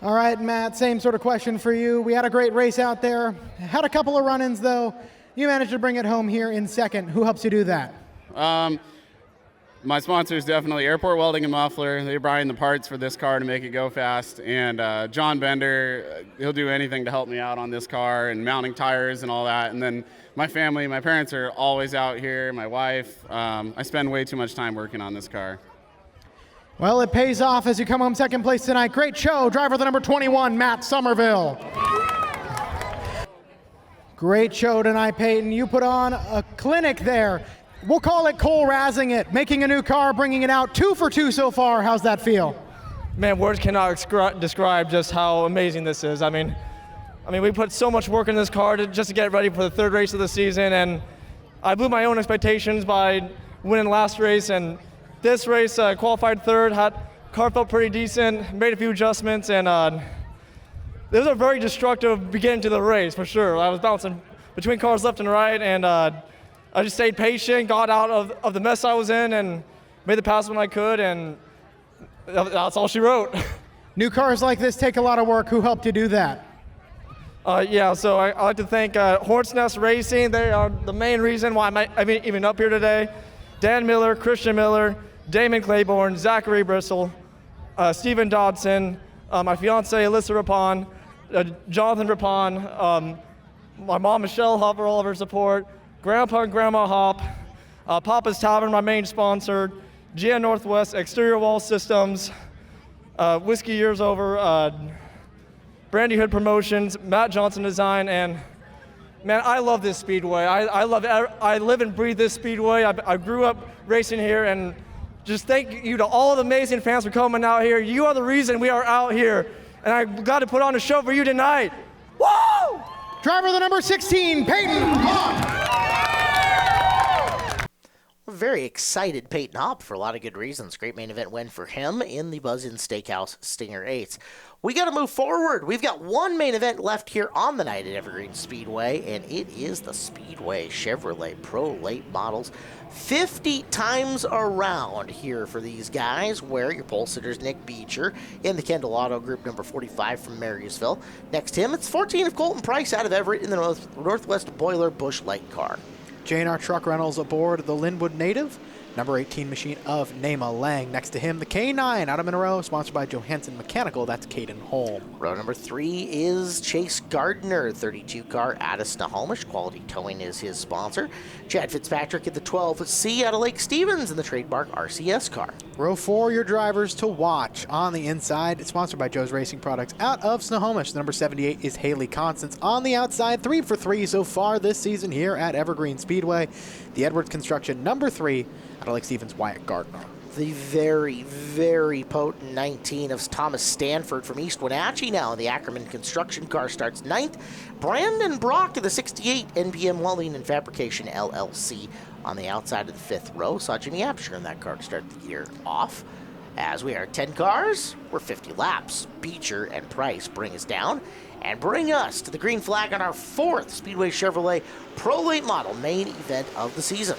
All right, Matt, same sort of question for you. We had a great race out there. Had a couple of run-ins, though. You managed to bring it home here in 2nd. Who helps you do that? My sponsor is definitely Airport Welding and Muffler. They're buying the parts for this car to make it go fast. And John Bender, he'll do anything to help me out on this car and mounting tires and all that. And then my family, my parents are always out here, my wife. I spend way too much time working on this car. Well, it pays off as you come home second place tonight. Great show. Driver the number 21, Matt Somerville. Great show tonight, Peyton. You put on a clinic there. We'll call it Cole razzing it, making a new car, bringing it out 2 for 2 so far. How's that feel? Man, words cannot describe just how amazing this is. I mean, we put so much work in this car just to get ready for the 3rd race of the season, and I blew my own expectations by winning last race, and this race qualified 3rd. Car felt pretty decent, made a few adjustments, and it was a very destructive beginning to the race for sure. I was bouncing between cars left and right, and I just stayed patient, got out of the mess I was in, and made the pass when I could, and that's all she wrote. New cars like this take a lot of work. Who helped you do that? Yeah, so I like to thank Hornet's Nest Racing. They are the main reason why I'm even up here today. Dan Miller, Christian Miller, Damon Claiborne, Zachary Bristol, Stephen Dodson, my fiance Alyssa Rapon, Jonathan Rapon, my mom Michelle Hop for all of her support, Grandpa and Grandma Hop, Papa's Tavern, my main sponsor, GN Northwest Exterior Wall Systems, Whiskey Years Over, Brandy Hood Promotions, Matt Johnson Design, and man, I love this speedway. I live and breathe this speedway. I grew up racing here, and just thank you to all of the amazing fans for coming out here. You are the reason we are out here, and I got to put on a show for you tonight. Woo! Driver the number 16, Peyton Hawk. Very excited Peyton Hop for a lot of good reasons. Great main event win for him in the Buzz-In Steakhouse Stinger 8s. We got to move forward. We've got one main event left here on the night at Evergreen Speedway, and it is the Speedway Chevrolet Pro Late Models. 50 times around here for these guys, where your pole sitter's Nick Beecher in the Kendall Auto Group, number 45 from Marysville. Next to him, it's 14 of Colton Price out of Everett in the Northwest Boiler Busch Light car. J&R Truck Rentals aboard the Linwood Native, number 18 machine of Nema Lang. Next to him, the K9 out of Monroe, sponsored by Johansson Mechanical. That's Caden Holm. Row number 3 is Chase Gardner, 32 car out of Snohomish. Quality Towing is his sponsor. Chad Fitzpatrick at the 12C out of Lake Stevens in the trademark RCS car. Row 4, your drivers to watch on the inside. It's sponsored by Joe's Racing Products out of Snohomish. The number 78 is Haley Constance. On the outside, 3 for 3 so far this season here at Evergreen Speedway. The Edwards Construction, number 3 out of Lake Stevens, Wyatt Gardner. The very, very potent 19 of Thomas Stanford from East Wenatchee now. The Ackerman construction car starts 9th. Brandon Brock of the 68 NBM Welding and Fabrication LLC on the outside of the 5th row. Saw Jimmy Absher in that car to start the year off. As we are 10 cars, we're 50 laps. Beecher and Price bring us down and bring us to the green flag on our 4th Speedway Chevrolet Pro Late Model main event of the season.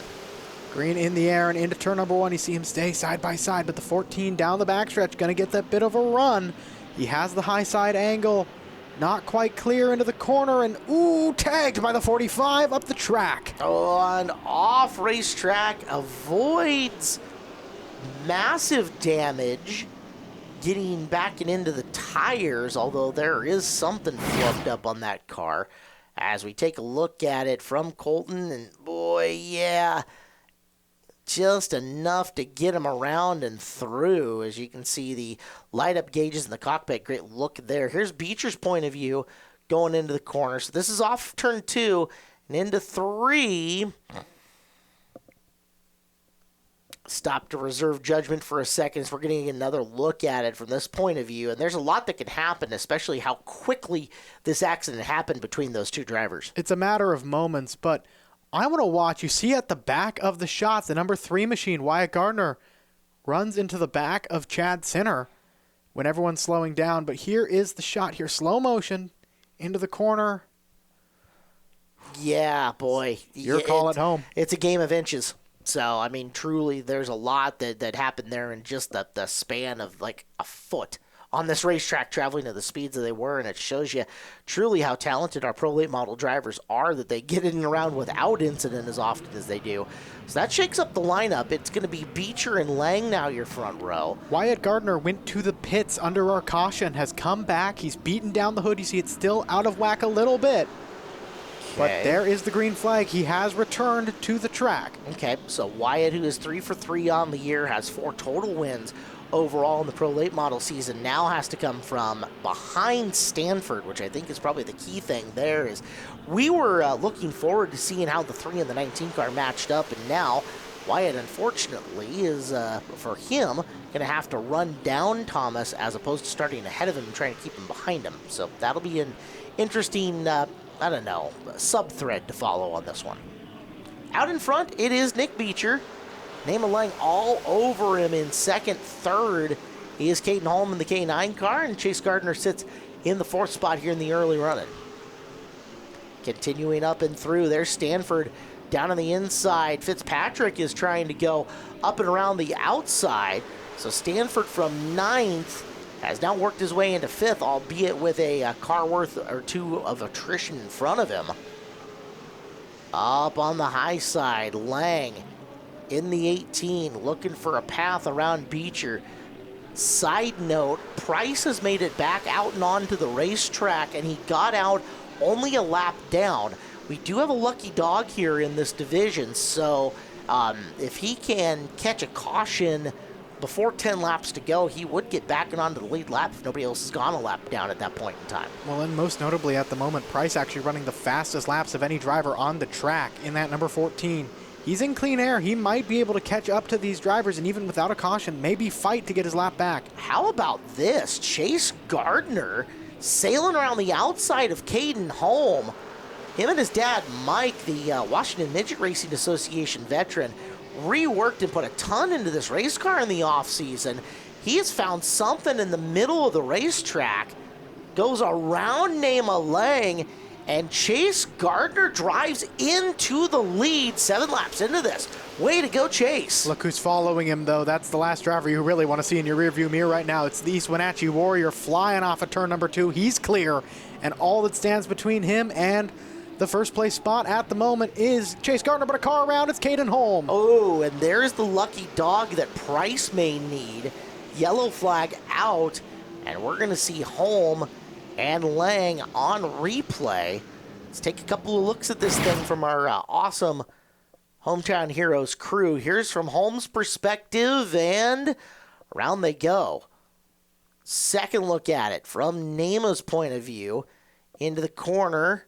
Green in the air and into turn number 1. You see him stay side by side, but the 14 down the backstretch, going to get that bit of a run. He has the high side angle, not quite clear into the corner, and ooh, tagged by the 45 up the track. On off racetrack, avoids massive damage getting back and into the tires, although there is something flubbed up on that car. As we take a look at it from Colton, and boy, yeah, just enough to get him around and through. As you can see, the light up gauges in the cockpit, great look there. Here's Beecher's point of view going into the corner. So this is off turn 2 and into 3. Stop to reserve judgment for a second as we're getting another look at it from this point of view. And there's a lot that can happen, especially how quickly this accident happened between those two drivers. It's a matter of moments, but I want to watch. You see at the back of the shots, the number 3 machine, Wyatt Gardner, runs into the back of Chad Sinner when everyone's slowing down. But here is the shot here, slow motion, into the corner. Yeah, boy. Your call at home. It's a game of inches. So, I mean, truly, there's a lot that happened there in just the span of like a foot on this racetrack traveling at the speeds that they were, and it shows you truly how talented our Pro Late Model drivers are, that they get in and around without incident as often as they do. So that shakes up the lineup. It's going to be Beecher and Lang now your front row. Wyatt Gardner went to the pits under our caution, has come back. He's beaten down the hood. You see it's still out of whack a little bit. But there is the green flag. He has returned to the track. Okay, so Wyatt, who is 3 for 3 on the year, has 4 total wins overall in the Pro Late Model season, now has to come from behind Stanford, which I think is probably the key thing there. Is we were looking forward to seeing how the 3 and the 19 car matched up, and now Wyatt, unfortunately, is, for him, going to have to run down Thomas as opposed to starting ahead of him and trying to keep him behind him. So that'll be an interesting, I don't know, sub-thread to follow on this one. Out in front, it is Nick Beecher. Name of Lang all over him in second. Third is Caden Holm in the K9 car, and Chase Gardner sits in the 4th spot here in the early running. Continuing up and through, there's Stanford down on the inside. Fitzpatrick is trying to go up and around the outside. So Stanford from 9th has now worked his way into 5th, albeit with a car worth or 2 of attrition in front of him. Up on the high side, Lang in the 18, looking for a path around Beecher. Side note, Price has made it back out and onto the racetrack, and he got out only a lap down. We do have a lucky dog here in this division, so if he can catch a caution before 10 laps to go, he would get back and onto the lead lap if nobody else has gone a lap down at that point in time. Well, and most notably at the moment, Price actually running the fastest laps of any driver on the track in that number 14. He's in clean air. He might be able to catch up to these drivers, and even without a caution, maybe fight to get his lap back. How about this? Chase Gardner sailing around the outside of Caden Holm. Him and his dad, Mike, the Washington Midget Racing Association veteran, reworked and put a ton into this race car in the offseason. He has found something in the middle of the racetrack, goes around Nema Lang, and Chase Gardner drives into the lead 7 laps into this. Way to go, Chase. Look who's following him, though. That's the last driver you really want to see in your rearview mirror right now. It's the East Wenatchee Warrior flying off of turn number 2. He's clear, and all that stands between him and the first place spot at the moment is Chase Gardner, but a car around, it's Caden Holm. Oh, and there's the lucky dog that Price may need. Yellow flag out, and we're going to see Holm and Lang on replay. Let's take a couple of looks at this thing from our awesome Hometown Heroes crew. Here's from Holm's perspective, and around they go. Second look at it from Nema's point of view into the corner,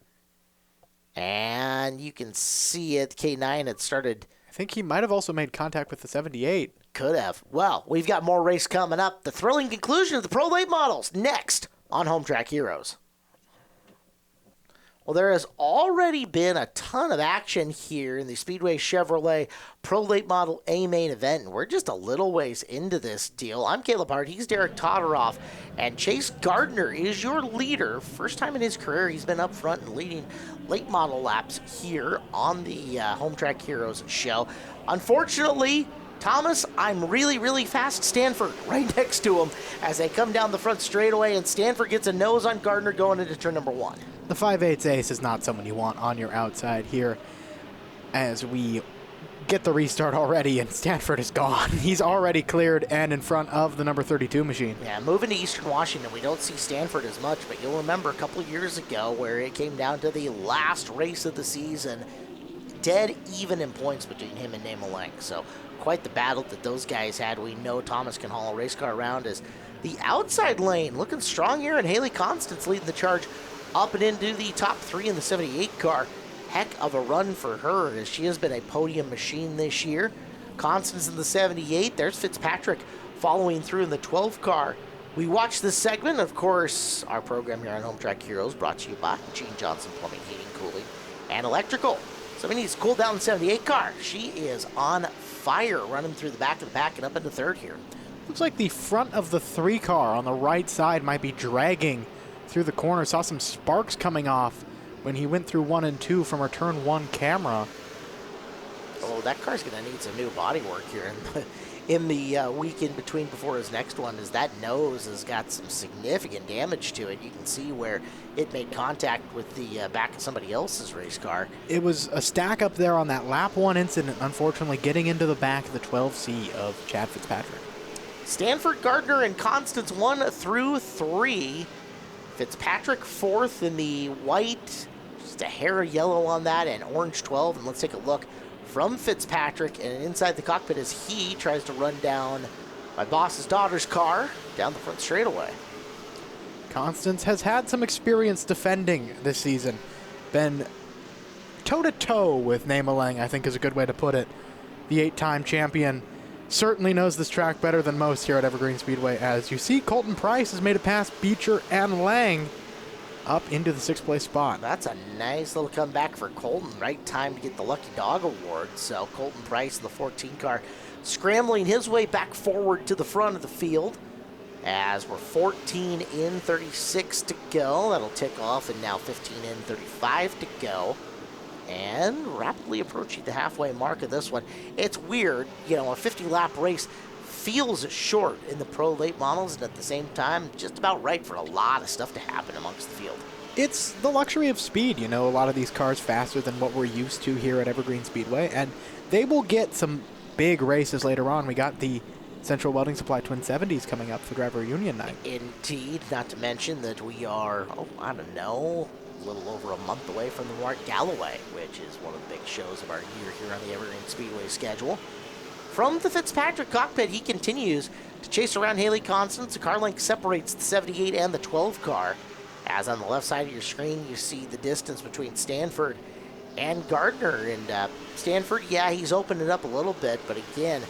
and you can see it. K9 had started. I think he might have also made contact with the 78. Could have. Well, we've got more race coming up. The thrilling conclusion of the Pro Late Models next on Home Track Heroes. Well, there has already been a ton of action here in the Speedway Chevrolet Pro Late Model A main event, and we're just a little ways into this deal. I'm Caleb Hart, he's Derek Todoroff, and Chase Gardner is your leader. First time in his career he's been up front and leading late model laps here on the Home Track Heroes show. Unfortunately, Thomas, I'm really, really fast. Stanford right next to him as they come down the front straightaway, and Stanford gets a nose on Gardner going into turn number 1. The 5/8 ace is not someone you want on your outside here as we get the restart already, and Stanford is gone. He's already cleared and in front of the number 32 machine. Yeah, moving to Eastern Washington, we don't see Stanford as much, but you'll remember a couple of years ago where it came down to the last race of the season, dead even in points between him and Nema Lang. So quite the battle that those guys had. We know Thomas can haul a race car around as the outside lane looking strong here, and Haley Constance leading the charge up and into the top 3 in the 78 car. Heck of a run for her as she has been a podium machine this year. Constance in the 78. There's Fitzpatrick following through in the 12 car. We watch this segment. Of course, our program here on Home Track Heroes brought to you by Gene Johnson Plumbing, Heating, Cooling, and Electrical. Somebody needs to cool down the 78 car. She is on fire running through the back of the pack and up into 3rd here. Looks like the front of the 3 car on the right side might be dragging through the corner. Saw some sparks coming off when he went through 1 and 2 from our turn 1 camera. Oh, that car's going to need some new body work here in the week in between before his next one is that nose has got some significant damage to it. You can see where it made contact with the back of somebody else's race car. It was a stack up there on that lap 1 incident, unfortunately getting into the back of the 12C of Chad Fitzpatrick. Stanford, Gardner, and Constance 1 through 3. Fitzpatrick 4th in the white, just a hair of yellow on that, and orange 12. And let's take a look from Fitzpatrick and inside the cockpit as he tries to run down my boss's daughter's car down the front straightaway. Constance has had some experience defending this season. Been toe-to-toe with Namaleng, I think is a good way to put it. The 8-time champion certainly knows this track better than most here at Evergreen Speedway. As you see, Colton Price has made it past Beecher and Lang up into the 6th place spot. That's a nice little comeback for Colton. Right time to get the Lucky Dog Award. So Colton Price in the 14 car scrambling his way back forward to the front of the field. As we're 14 in, 36 to go. That'll tick off, and now 15 in, 35 to go. And rapidly approaching the halfway mark of this one. It's weird, you know, a 50-lap race feels short in the pro late models, and at the same time, just about right for a lot of stuff to happen amongst the field. It's the luxury of speed, you know, a lot of these cars faster than what we're used to here at Evergreen Speedway, and they will get some big races later on. We got the Central Welding Supply Twin 70s coming up for driver reunion night. Indeed, not to mention that we are, I don't know, a little over a month away from the Mark Galloway, which is one of the big shows of our year here on the Evergreen Speedway schedule. From the Fitzpatrick cockpit, he continues to chase around Haley Constance. The car length separates the 78 and the 12 car. As on the left side of your screen, you see the distance between Stanford and Gardner. And Stanford, yeah, he's opened it up a little bit, but again,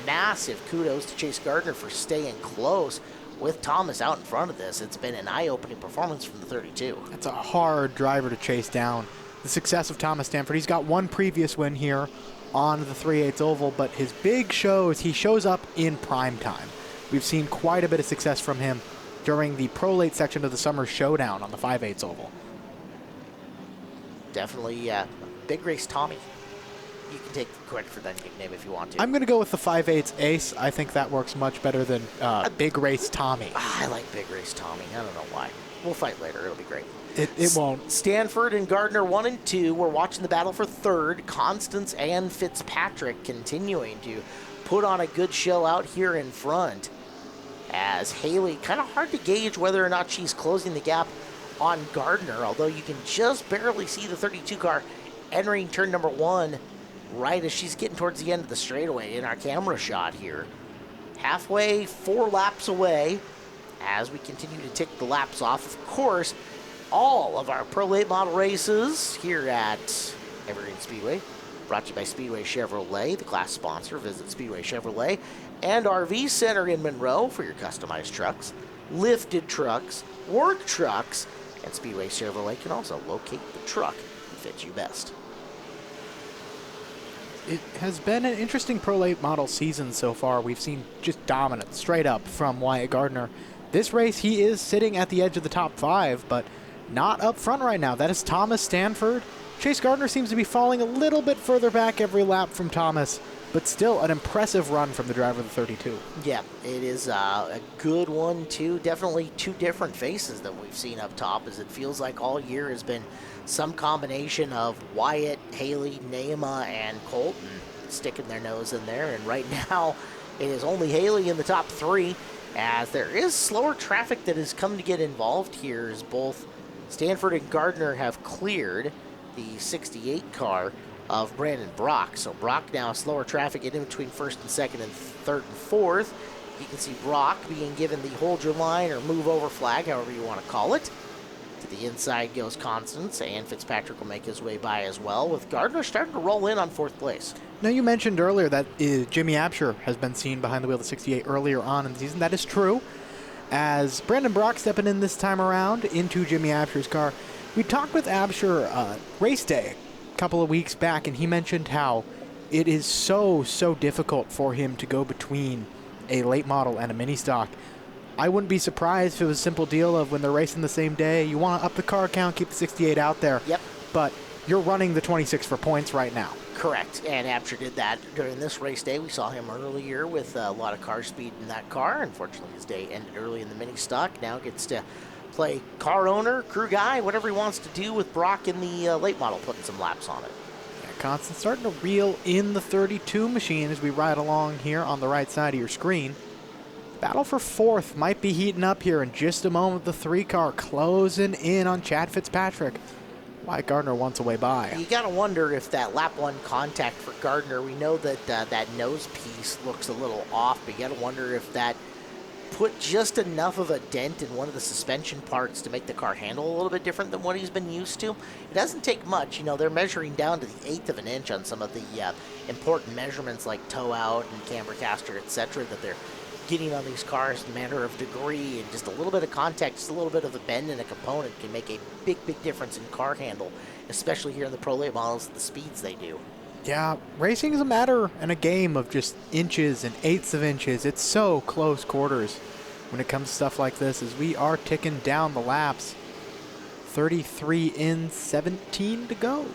massive kudos to Chase Gardner for staying close with Thomas out in front of this. It's been an eye-opening performance from the 32. That's a hard driver to chase down. The success of Thomas Stanford, he's got one previous win here on the 3/8 oval, but his big shows, he shows up in prime time. We've seen quite a bit of success from him during the pro late section of the summer showdown on the 5/8 oval. Definitely big race Tommy. You can take credit for that nickname if you want to. I'm going to go with the 5/8 ace. I think that works much better than big race Tommy. I like big race Tommy. I don't know why. We'll fight later. It'll be great. It won't. Stanford and Gardner 1 and 2. We're watching the battle for third. Constance and Fitzpatrick continuing to put on a good show out here in front. As Haley, kind of hard to gauge whether or not she's closing the gap on Gardner, although you can just barely see the 32 car entering turn number 1 right as she's getting towards the end of the straightaway in our camera shot here. Halfway, 4 laps away as we continue to tick the laps off. Of course, all of our pro late model races here at Evergreen Speedway brought to you by Speedway Chevrolet, the class sponsor. Visit Speedway Chevrolet and RV Center in Monroe for your customized trucks, lifted trucks, work trucks, and Speedway Chevrolet can also locate the truck that fits you best. It has been an interesting pro late model season so far. We've seen just dominance straight up from Wyatt Gardner. This race, he is sitting at the edge of the top 5, but not up front right now. That is Thomas Stanford. Chase Gardner seems to be falling a little bit further back every lap from Thomas, but still an impressive run from the driver of the 32. Yeah, it is a good one, too. Definitely two different faces that we've seen up top, as it feels like all year has been some combination of Wyatt, Haley, Naima, and Colton sticking their nose in there. And right now, it is only Haley in the top 3, as there is slower traffic that has come to get involved here, as both Stanford and Gardner have cleared the 68 car of Brandon Brock. So Brock now slower traffic in between first and second and third and fourth. You can see Brock being given the hold your line or move over flag, however you want to call it. To the inside goes Constance, and Fitzpatrick will make his way by as well, with Gardner starting to roll in on 4th place. Now, you mentioned earlier that Jimmy Absher has been seen behind the wheel of the 68 earlier on in the season. That is true, as Brandon Brock stepping in this time around into Jimmy Absher's car. We talked with Absher race day a couple of weeks back, and he mentioned how it is so difficult for him to go between a late model and a mini stock. I wouldn't be surprised if it was a simple deal of when they're racing the same day, you want to up the car count, keep the 68 out there. Yep. But you're running the 26 for points right now. Correct, and Hampshire did that during this race day. We saw him earlier with a lot of car speed in that car. Unfortunately, his day ended early in the mini stock. Now gets to play car owner, crew guy, whatever he wants to do with Brock in the late model, putting some laps on it. Yeah, Constance starting to reel in the 32 machine as we ride along here on the right side of your screen. Battle for fourth might be heating up here in just a moment. The 3 car closing in on Chad Fitzpatrick. Wyatt Gardner wants away by. You got to wonder if that lap 1 contact for Gardner, we know that that nose piece looks a little off, but you got to wonder if that put just enough of a dent in one of the suspension parts to make the car handle a little bit different than what he's been used to. It doesn't take much. You know, they're measuring down to the 1/8 of an inch on some of the important measurements like toe out and camber caster, etc., that they're getting on these cars in a matter of degree, and just a little bit of contact, just a little bit of a bend in a component can make a big difference in car handle, especially here in the Pro Late models at the speeds they do. Yeah, racing is a matter and a game of just inches and 1/8 of inches. It's so close quarters when it comes to stuff like this as we are ticking down the laps. 33 in, 17 to go.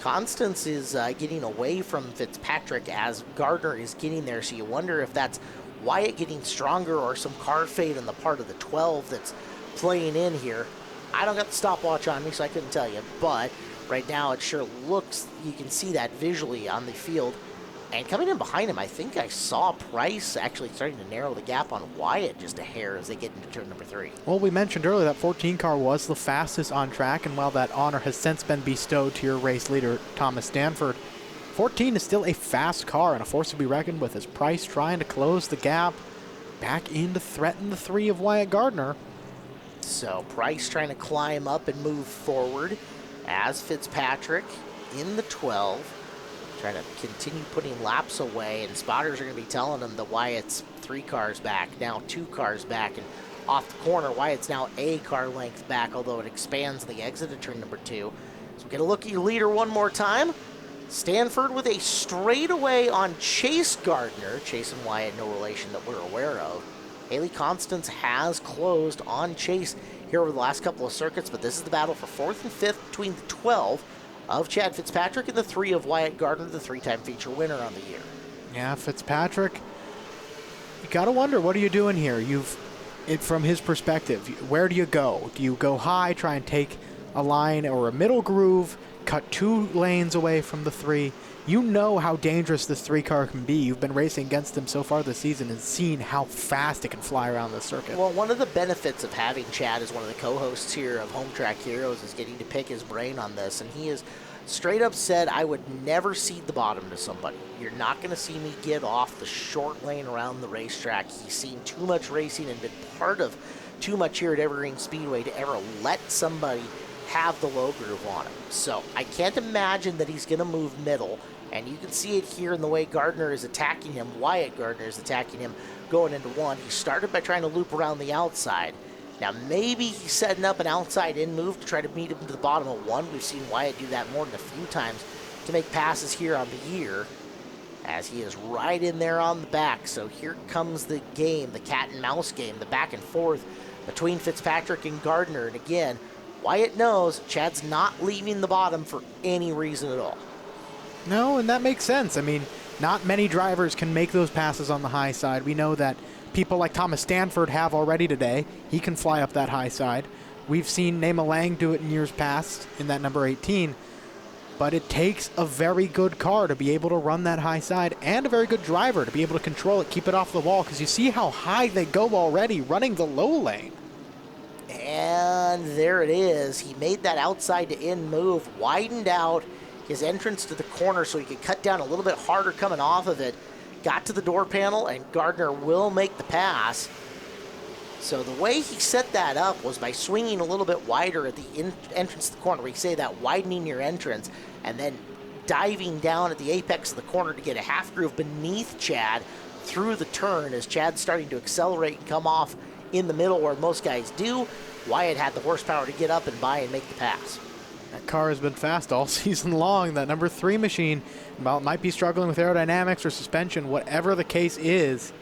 Constance is getting away from Fitzpatrick as Gardner is getting there, so you wonder if that's Wyatt getting stronger or some car fade on the part of the 12 that's playing in here. I don't got the stopwatch on me, so I couldn't tell you, but right now it sure looks, you can see that visually on the field. And coming in behind him, I think I saw Price actually starting to narrow the gap on Wyatt just a hair as they get into turn number 3. Well, we mentioned earlier that 14 car was the fastest on track, and while that honor has since been bestowed to your race leader, Thomas Stanford, 14 is still a fast car and a force to be reckoned with as Price trying to close the gap back in to threaten the 3 of Wyatt Gardner. So Price trying to climb up and move forward as Fitzpatrick in the 12, trying to continue putting laps away, and spotters are going to be telling him that Wyatt's 3 cars back, now 2 cars back, and off the corner, Wyatt's now a car length back, although it expands the exit at turn number 2. So get a look at your leader one more time. Stanford with a straightaway on Chase Gardner. Chase and Wyatt, no relation that we're aware of. Haley Constance has closed on Chase here over the last couple of circuits, but this is the battle for 4th and 5th between the 12 of Chad Fitzpatrick and the 3 of Wyatt Gardner, the 3-time feature winner on the year. Yeah, Fitzpatrick, you got to wonder, what are you doing here? From his perspective, where do you go? Do you go high, try and take a line or a middle groove, cut 2 lanes away from the 3? You know how dangerous this 3 car can be. You've been racing against him so far this season and seen how fast it can fly around this circuit. Well, one of the benefits of having Chad as one of the co-hosts here of Home Track Heroes is getting to pick his brain on this, and he has straight up said, I would never cede the bottom to somebody. You're not going to see me get off the short lane around the racetrack. He's seen too much racing and been part of too much here at Evergreen Speedway to ever let somebody have the low groove on him. So I can't imagine that he's going to move middle, and you can see it here in the way Gardner is attacking him. Wyatt Gardner is attacking him going into 1. He started by trying to loop around the outside. Now maybe he's setting up an outside in move to try to meet him to the bottom of 1. We've seen Wyatt do that more than a few times to make passes here on the year, as he is right in there on the back. So here comes the game, the cat and mouse game, the back and forth between Fitzpatrick and Gardner. And again, Wyatt knows Chad's not leaving the bottom for any reason at all. No, and that makes sense. I mean, not many drivers can make those passes on the high side. We know that people like Thomas Stanford have already today. He can fly up that high side. We've seen Nema Lang do it in years past in that number 18. But it takes a very good car to be able to run that high side, and a very good driver to be able to control it, keep it off the wall, because you see how high they go already running the low lane. And there it is. He made that outside to in move, widened out his entrance to the corner so he could cut down a little bit harder coming off of it. Got to the door panel, and Gardner will make the pass. So the way he set that up was by swinging a little bit wider at the entrance to the corner. We say that, widening your entrance, and then diving down at the apex of the corner to get a half groove beneath Chad through the turn as Chad's starting to accelerate and come off in the middle where most guys do. Wyatt had the horsepower to get up and by and make the pass. That car has been fast all season long. That number 3 machine, while it might be struggling with aerodynamics or suspension, whatever the case is,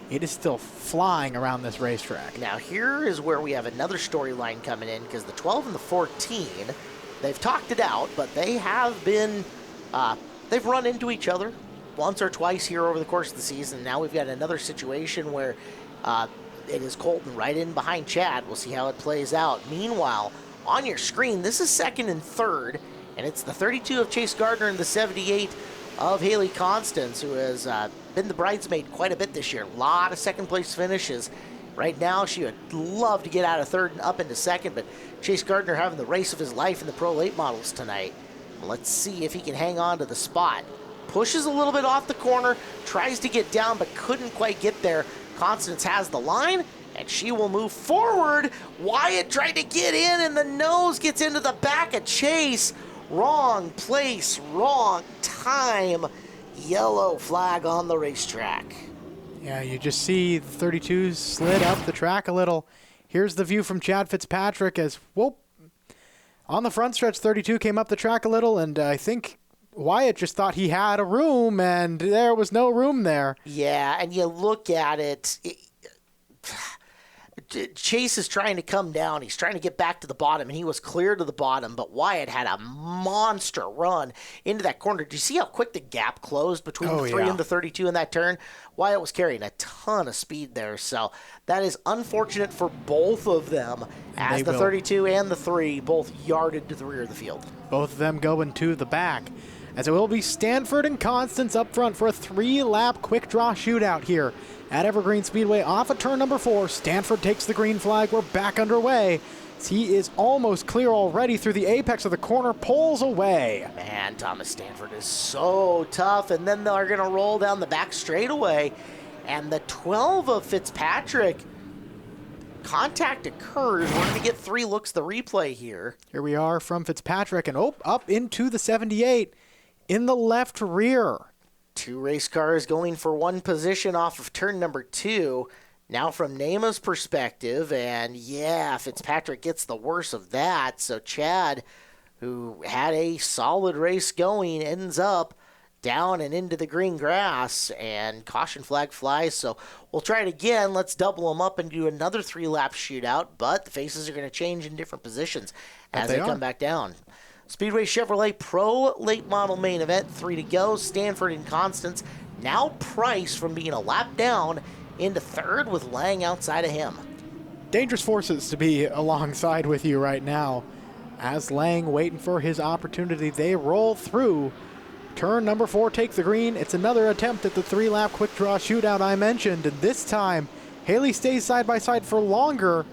it is still flying around this racetrack. Now here is where we have another storyline coming in, because the 12 and the 14, they've talked it out, but they have been they've run into each other once or twice here over the course of the season. Now we've got another situation where it is Colton right in behind Chad. We'll see how it plays out. Meanwhile, on your screen, this is second and third, and it's the 32 of Chase Gardner and the 78 of Haley Constance, who has been the bridesmaid quite a bit this year. A lot of second-place finishes. Right now, she would love to get out of third and up into second, but Chase Gardner having the race of his life in the Pro Late Models tonight. Let's see if he can hang on to the spot. Pushes a little bit off the corner, tries to get down, but couldn't quite get there. Constance has the line, and she will move forward. Wyatt tried to get in, and the nose gets into the back of Chase. Wrong place, wrong time. Yellow flag on the racetrack. Yeah, you just see the 32 slid up the track a little. Here's the view from Chad Fitzpatrick as, whoop. On the front stretch, 32 came up the track a little, and I think Wyatt just thought he had a room, and there was no room there. Yeah, and you look at it, Chase is trying to come down. He's trying to get back to the bottom, and he was clear to the bottom, but Wyatt had a monster run into that corner. Do you see how quick the gap closed between the 3 and the 32 in that turn? Wyatt was carrying a ton of speed there, so that is unfortunate for both of them, as the 32 and the 3 both yarded to the rear of the field. Both of them going to the back, as it will be Stanford and Constance up front for a 3-lap quick draw shootout here at Evergreen Speedway off of turn number 4. Stanford takes the green flag. We're back underway. He is almost clear already through the apex of the corner, pulls away. Man, Thomas Stanford is so tough, and then they're going to roll down the back straightaway, and the 12 of Fitzpatrick, contact occurs. We're going to get 3 looks at the replay here. Here we are from Fitzpatrick, and up into the 78 in the left rear. 2 race cars going for 1 position off of turn number 2. Now from Nama's perspective, and yeah, Fitzpatrick gets the worst of that. So Chad, who had a solid race going, ends up down and into the green grass, and caution flag flies. So we'll try it again. Let's double them up and do another 3-lap shootout, but the faces are going to change in different positions as they come back down. Speedway Chevrolet Pro Late Model Main Event, 3 to go. Stanford and Constance. Now Price from being a lap down into third with Lang outside of him. Dangerous forces to be alongside with you right now. As Lang waiting for his opportunity, they roll through. Turn number 4 takes the green. It's another attempt at the 3-lap quick draw shootout I mentioned. And this time, Haley stays side by side for longer,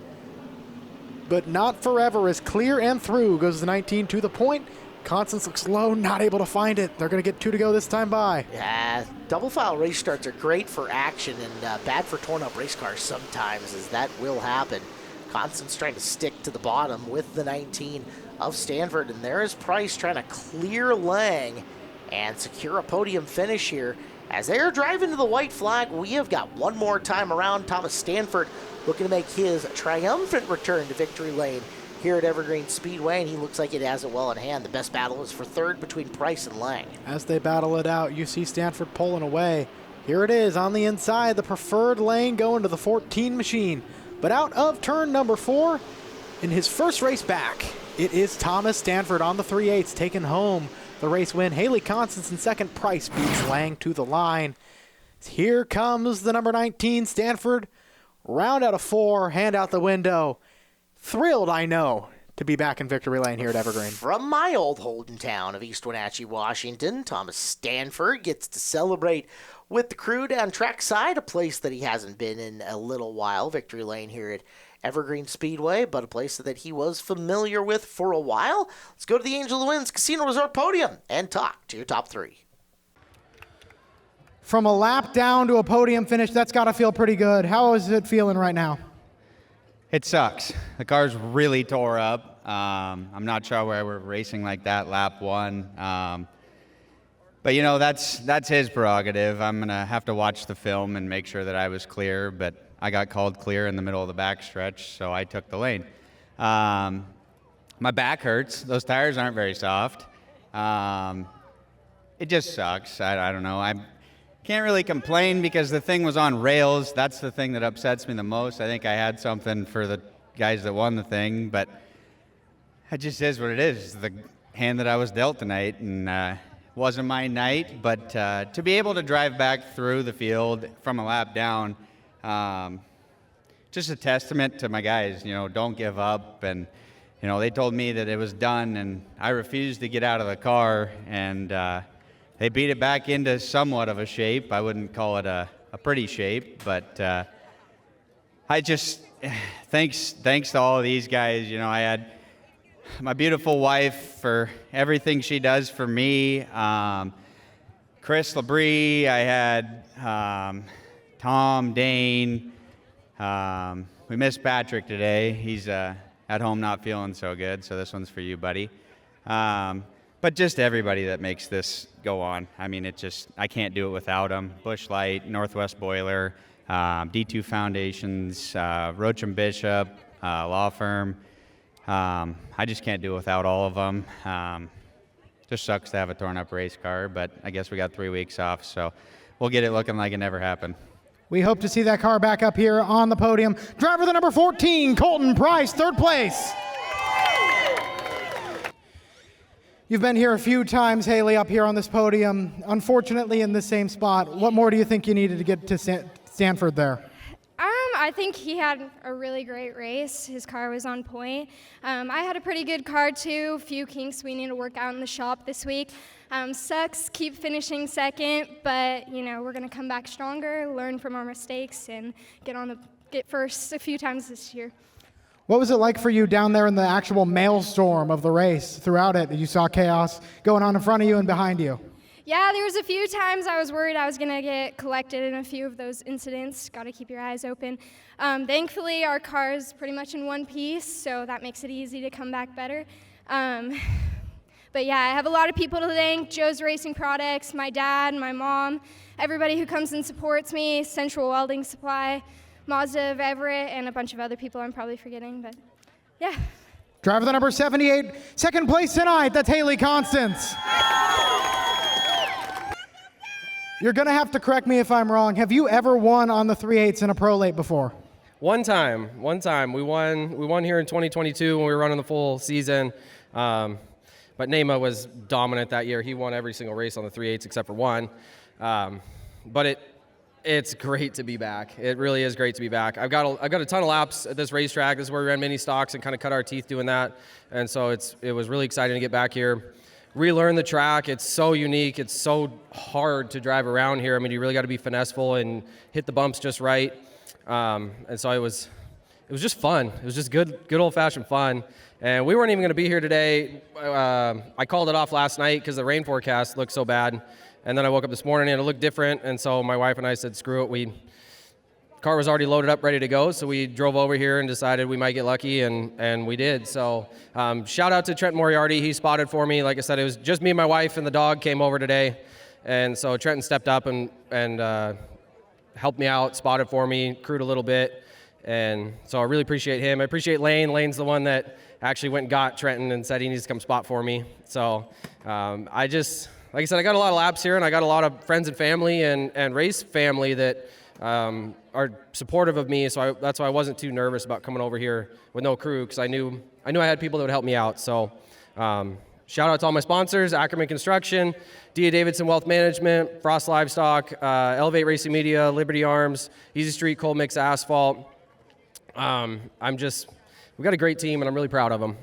but not forever, as clear and through goes the 19 to the point. Constance looks low, not able to find it. They're going to get 2 to go this time by. Yeah, double file race starts are great for action and bad for torn up race cars sometimes, as that will happen. Constance trying to stick to the bottom with the 19 of Stanford, and there is Price trying to clear Lang and secure a podium finish here. As they are driving to the white flag, we have got one more time around. Thomas Stanford looking to make his triumphant return to victory lane here at Evergreen Speedway, and he looks like it has it well in hand. The best battle is for third between Price and Lang. As they battle it out, you see Stanford pulling away. Here it is on the inside, the preferred lane going to the 14 machine. But out of turn number 4, in his first race back, it is Thomas Stanford on the 3/8 taking home the race win. Haley Constance in second. Price beats Lang to the line. Here comes the number 19, Stanford. Round out of 4, hand out the window. Thrilled, I know, to be back in victory lane here at Evergreen. From my old Holden town of East Wenatchee, Washington, Thomas Stanford gets to celebrate with the crew down trackside, a place that he hasn't been in a little while. Victory lane here at Evergreen Speedway, but a place that he was familiar with for a while. Let's go to the Angel of the Winds Casino Resort podium and talk to your top 3. From a lap down to a podium finish, that's got to feel pretty good. How is it feeling right now? It sucks. The car's really tore up. I'm not sure why we're racing like that lap 1. But, you know, that's his prerogative. I'm going to have to watch the film and make sure that I was clear, but I got called clear in the middle of the backstretch, so I took the lane. My back hurts. Those tires aren't very soft. It just sucks. I don't know. I can't really complain because the thing was on rails. That's the thing that upsets me the most. I think I had something for the guys that won the thing, but it just is what it is. It's the hand that I was dealt tonight, and wasn't my night, but to be able to drive back through the field from a lap down, just a testament to my guys. Don't give up. And they told me that it was done, and I refused to get out of the car, and they beat it back into somewhat of a shape. I wouldn't call it a pretty shape, but I just thanks to all of these guys. I had my beautiful wife for everything she does for me. Chris Labrie, I had Tom, Dane. We missed Patrick today. He's at home not feeling so good, so this one's for you, buddy. But just everybody that makes this go on. I mean, I can't do it without them. Busch Light, Northwest Boiler, D2 Foundations, Roach and Bishop, law firm. I just can't do it without all of them. Just sucks to have a torn up race car, but I guess we got 3 weeks off, so we'll get it looking like it never happened. We hope to see that car back up here on the podium. Driver the number 14, Colton Price, third place. You've been here a few times, Haley, up here on this podium. Unfortunately, in the same spot. What more do you think you needed to get to Stanford there? I think he had a really great race. His car was on point. I had a pretty good car too. A few kinks we need to work out in the shop this week. Sucks, keep finishing second, but we're gonna come back stronger, learn from our mistakes, and get first a few times this year. What was it like for you down there in the actual maelstrom of the race throughout it? You saw chaos going on in front of you and behind you. Yeah, there was a few times I was worried I was going to get collected in a few of those incidents. Got to keep your eyes open. Thankfully, our car is pretty much in one piece, so that makes it easy to come back better. But yeah, I have a lot of people to thank. Joe's Racing Products, my dad, my mom, everybody who comes and supports me, Central Welding Supply, Mazda of Everett, and a bunch of other people I'm probably forgetting, but yeah. Driver the number 78, second place tonight, that's Haley Constance. You're going to have to correct me if I'm wrong. Have you ever won on the 3/8 in a Pro Late before? One time. We won here in 2022 when we were running the full season. But Nema was dominant that year. He won every single race on the 3/8 except for one. But it's great to be back. It really is great to be back. I've got a ton of laps at this racetrack. This is where we ran mini stocks and kind of cut our teeth doing that. And so it was really exciting to get back here. Relearn the track. It's so unique. It's so hard to drive around here. I mean, you really got to be finesseful and hit the bumps just right. And so it was just fun. It was just good old-fashioned fun. And we weren't even going to be here today. I called it off last night because the rain forecast looked so bad. And then I woke up this morning and it looked different. And so my wife and I said, screw it. Car was already loaded up, ready to go, so we drove over here and decided we might get lucky, and we did. So shout out to Trent Moriarty. He spotted for me. Like I said, it was just me and my wife and the dog came over today. And so Trenton stepped up and helped me out, spotted for me, crewed a little bit. And so I really appreciate him. I appreciate Lane. Lane's the one that actually went and got Trenton and said he needs to come spot for me. So like I said, I got a lot of laps here, and I got a lot of friends and family and race family that are supportive of me, so that's why I wasn't too nervous about coming over here with no crew, because I knew I had people that would help me out. So shout out to all my sponsors: Ackerman Construction, D.A. Davidson Wealth Management, Frost Livestock, Elevate Racing Media, Liberty Arms, Easy Street Cold Mix Asphalt. We got a great team, and I'm really proud of them.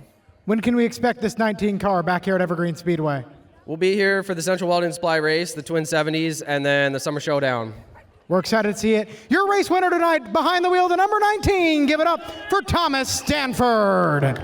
When can we expect this 19 car back here at Evergreen Speedway? We'll be here for the Central Welding Supply race, the Twin 70s, and then the Summer Showdown. We're excited to see it. Your race winner tonight, behind the wheel, the number 19. Give it up for Thomas Stanford.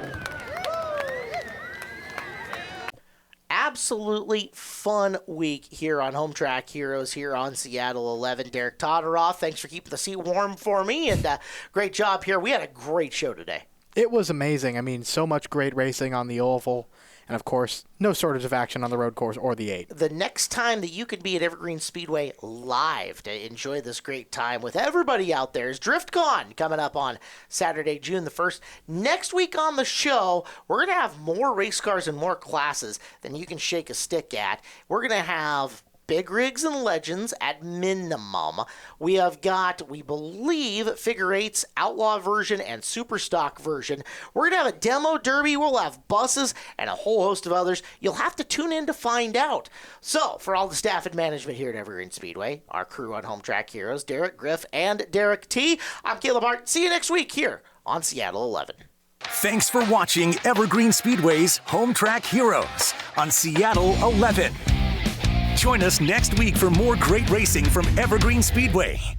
Absolutely fun week here on Home Track Heroes here on Seattle 11. Derek Todoroff, thanks for keeping the seat warm for me, and great job here. We had a great show today. It was amazing. I mean, so much great racing on the oval. And, of course, no shortage of action on the road course or the 8. The next time that you can be at Evergreen Speedway live to enjoy this great time with everybody out there is DriftCon coming up on Saturday, June the 1st. Next week on the show, we're going to have more race cars and more classes than you can shake a stick at. We're going to have big rigs and legends at minimum. We have got, we believe, figure eights, outlaw version, and super stock version. We're going to have a demo derby. We'll have buses and a whole host of others. You'll have to tune in to find out. So, for all the staff and management here at Evergreen Speedway, our crew on Home Track Heroes, Derek Griff and Derek T., I'm Caleb Hart. See you next week here on Seattle 11. Thanks for watching Evergreen Speedway's Home Track Heroes on Seattle 11. Join us next week for more great racing from Evergreen Speedway.